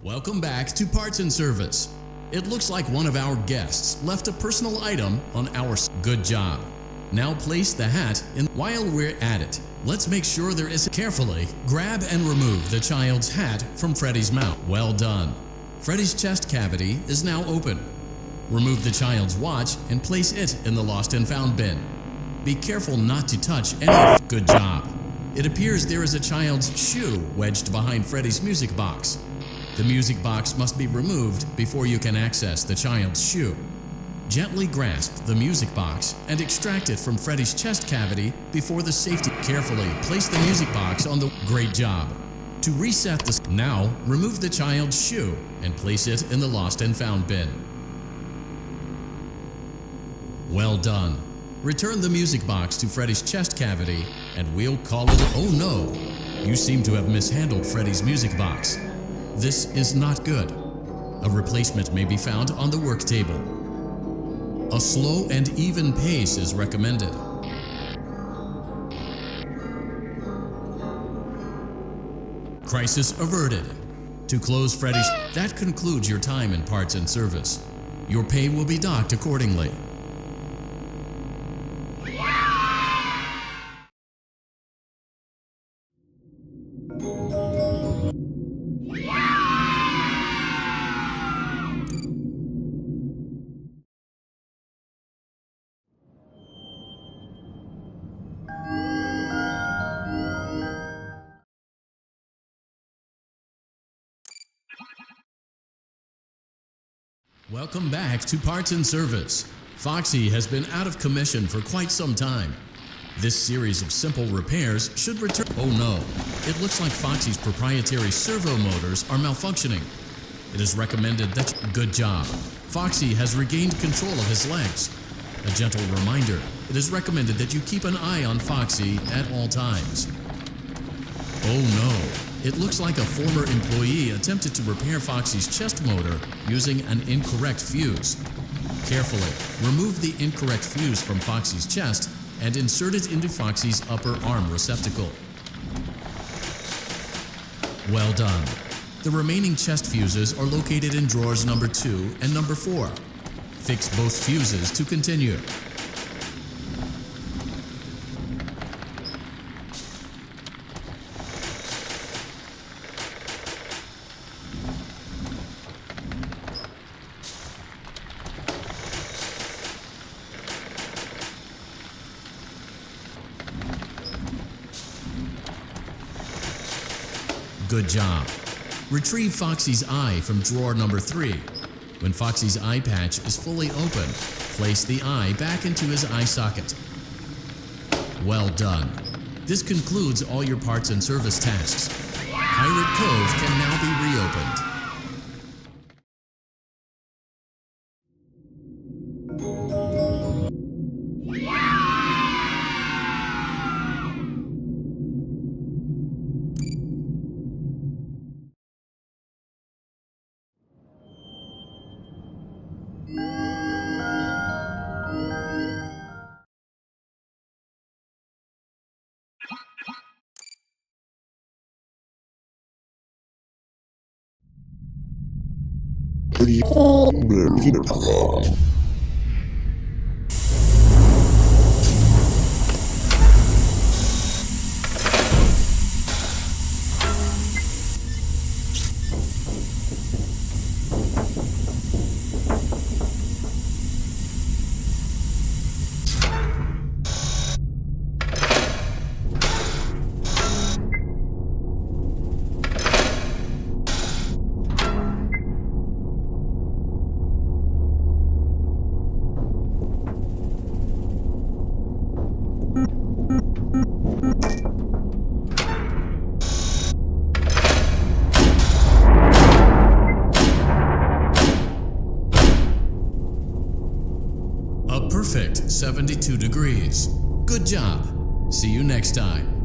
Welcome back to Parts and Service. It looks like one of our guests left a personal item on our good job. Now place the hat in. While we're at it, let's make sure there is carefully grab and remove the child's hat from Freddy's mouth. Well done. Freddy's chest cavity is now open. Remove the child's watch and place it in the lost and found bin. Be careful not to touch any. Good job. It appears there is a child's shoe wedged behind Freddy's music box. The music box must be removed before you can access the child's shoe. Gently grasp the music box and extract it from Freddy's chest cavity before the safety. Carefully place the music box on the. Great job. To reset the. Now remove the child's shoe and place it in the lost and found bin. Well done. Return the music box to Freddy's chest cavity and we'll call it. Oh no! You seem to have mishandled Freddy's music box. This is not good. A replacement may be found on the work table. A slow and even pace is recommended. Crisis averted. To close Freddy's. That concludes your time in Parts and Service. Your pay will be docked accordingly. Welcome back to Parts and Service. Foxy has been out of commission for quite some time. This series of simple repairs should return. Oh no, it looks like Foxy's proprietary servo motors are malfunctioning. It is recommended that. Good job. Foxy has regained control of his legs. A gentle reminder, it is recommended that you keep an eye on Foxy at all times. Oh no. It looks like a former employee attempted to repair Foxy's chest motor using an incorrect fuse. Carefully, remove the incorrect fuse from Foxy's chest and insert it into Foxy's upper arm receptacle. Well done. The remaining chest fuses are located in drawers number 2 and number 4. Fix both fuses to continue. Good job. Retrieve Foxy's eye from drawer number 3. When Foxy's eye patch is fully open, place the eye back into his eye socket. Well done. This concludes all your Parts and Service tasks. Pirate Cove can now be reopened. A perfect 72 degrees. Good job. See you next time.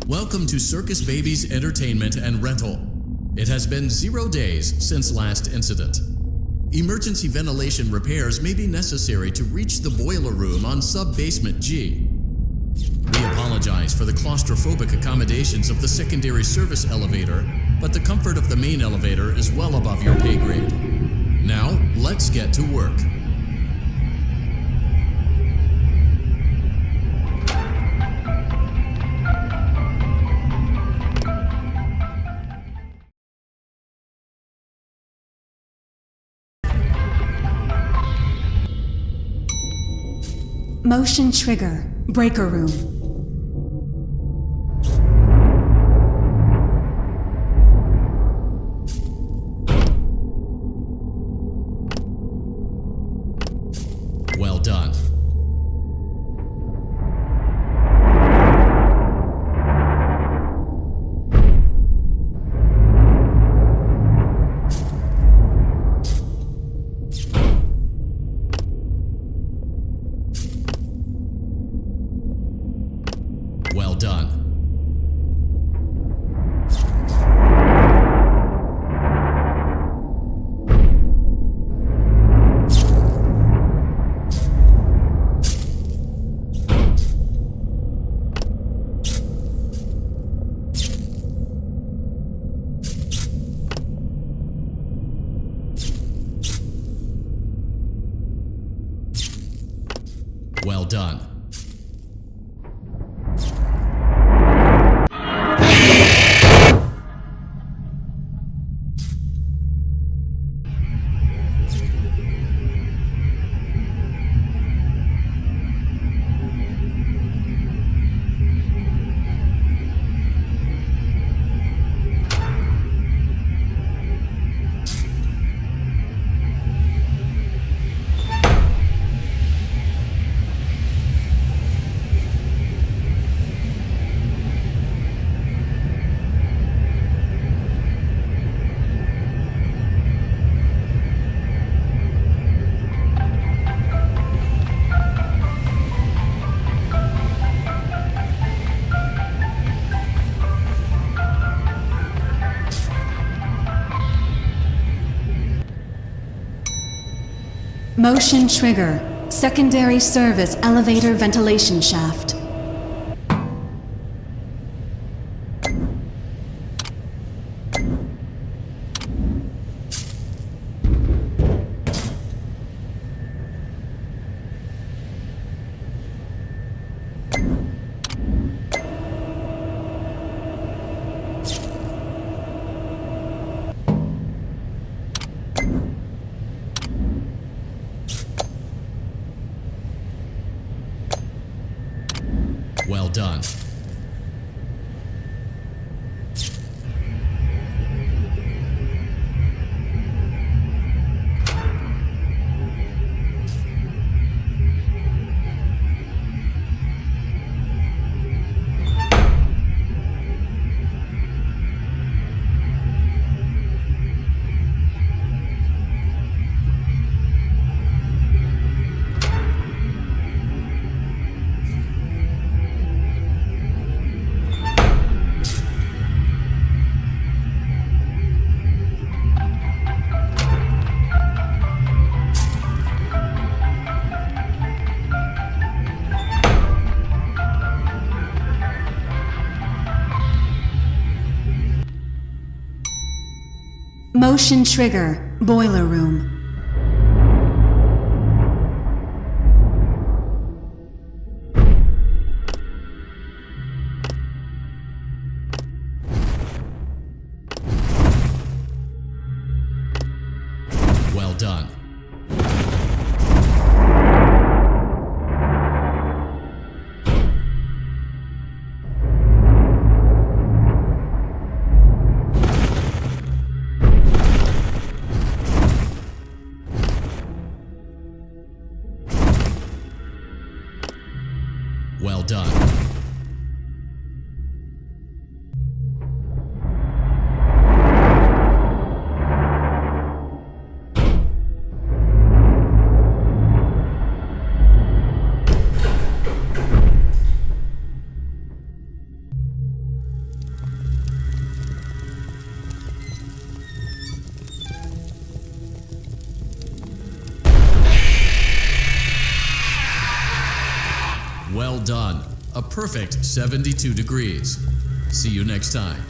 Welcome to Circus Baby's Entertainment and Rental. It has been 0 days since last incident. Emergency ventilation repairs may be necessary to reach the boiler room on sub-basement G. We apologize for the claustrophobic accommodations of the secondary service elevator, but the comfort of the main elevator is well above your pay grade. Now, let's get to work. Motion trigger. Breaker room. Well done. Well done. Well done. Motion trigger. Secondary service elevator ventilation shaft. Well done. Motion trigger. Boiler room. Well done. Well done. Well done. A perfect 72 degrees. See you next time.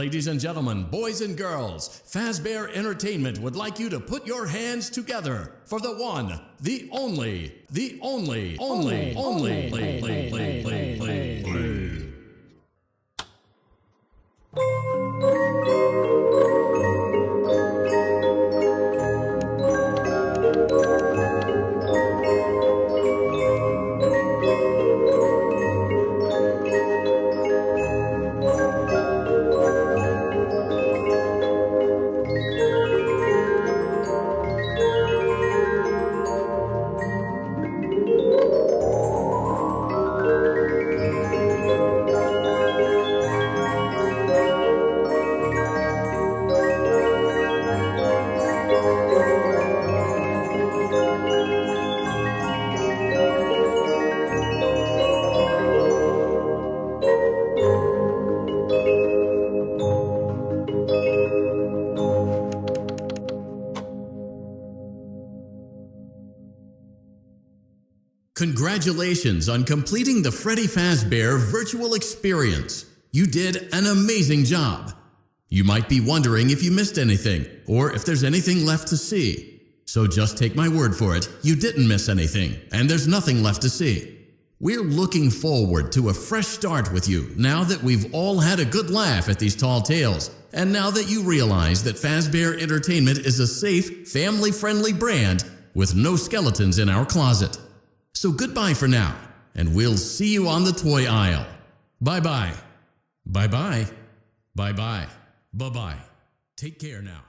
Ladies and gentlemen, boys and girls, Fazbear Entertainment would like you to put your hands together for the one, the only. Congratulations on completing the Freddy Fazbear virtual experience. You did an amazing job. You might be wondering if you missed anything or if there's anything left to see. So just take my word for it, you didn't miss anything and there's nothing left to see. We're looking forward to a fresh start with you now that we've all had a good laugh at these tall tales and now that you realize that Fazbear Entertainment is a safe, family-friendly brand with no skeletons in our closet. So goodbye for now, and we'll see you on the toy aisle. Bye-bye. Bye-bye. Bye-bye. Bye-bye. Take care now.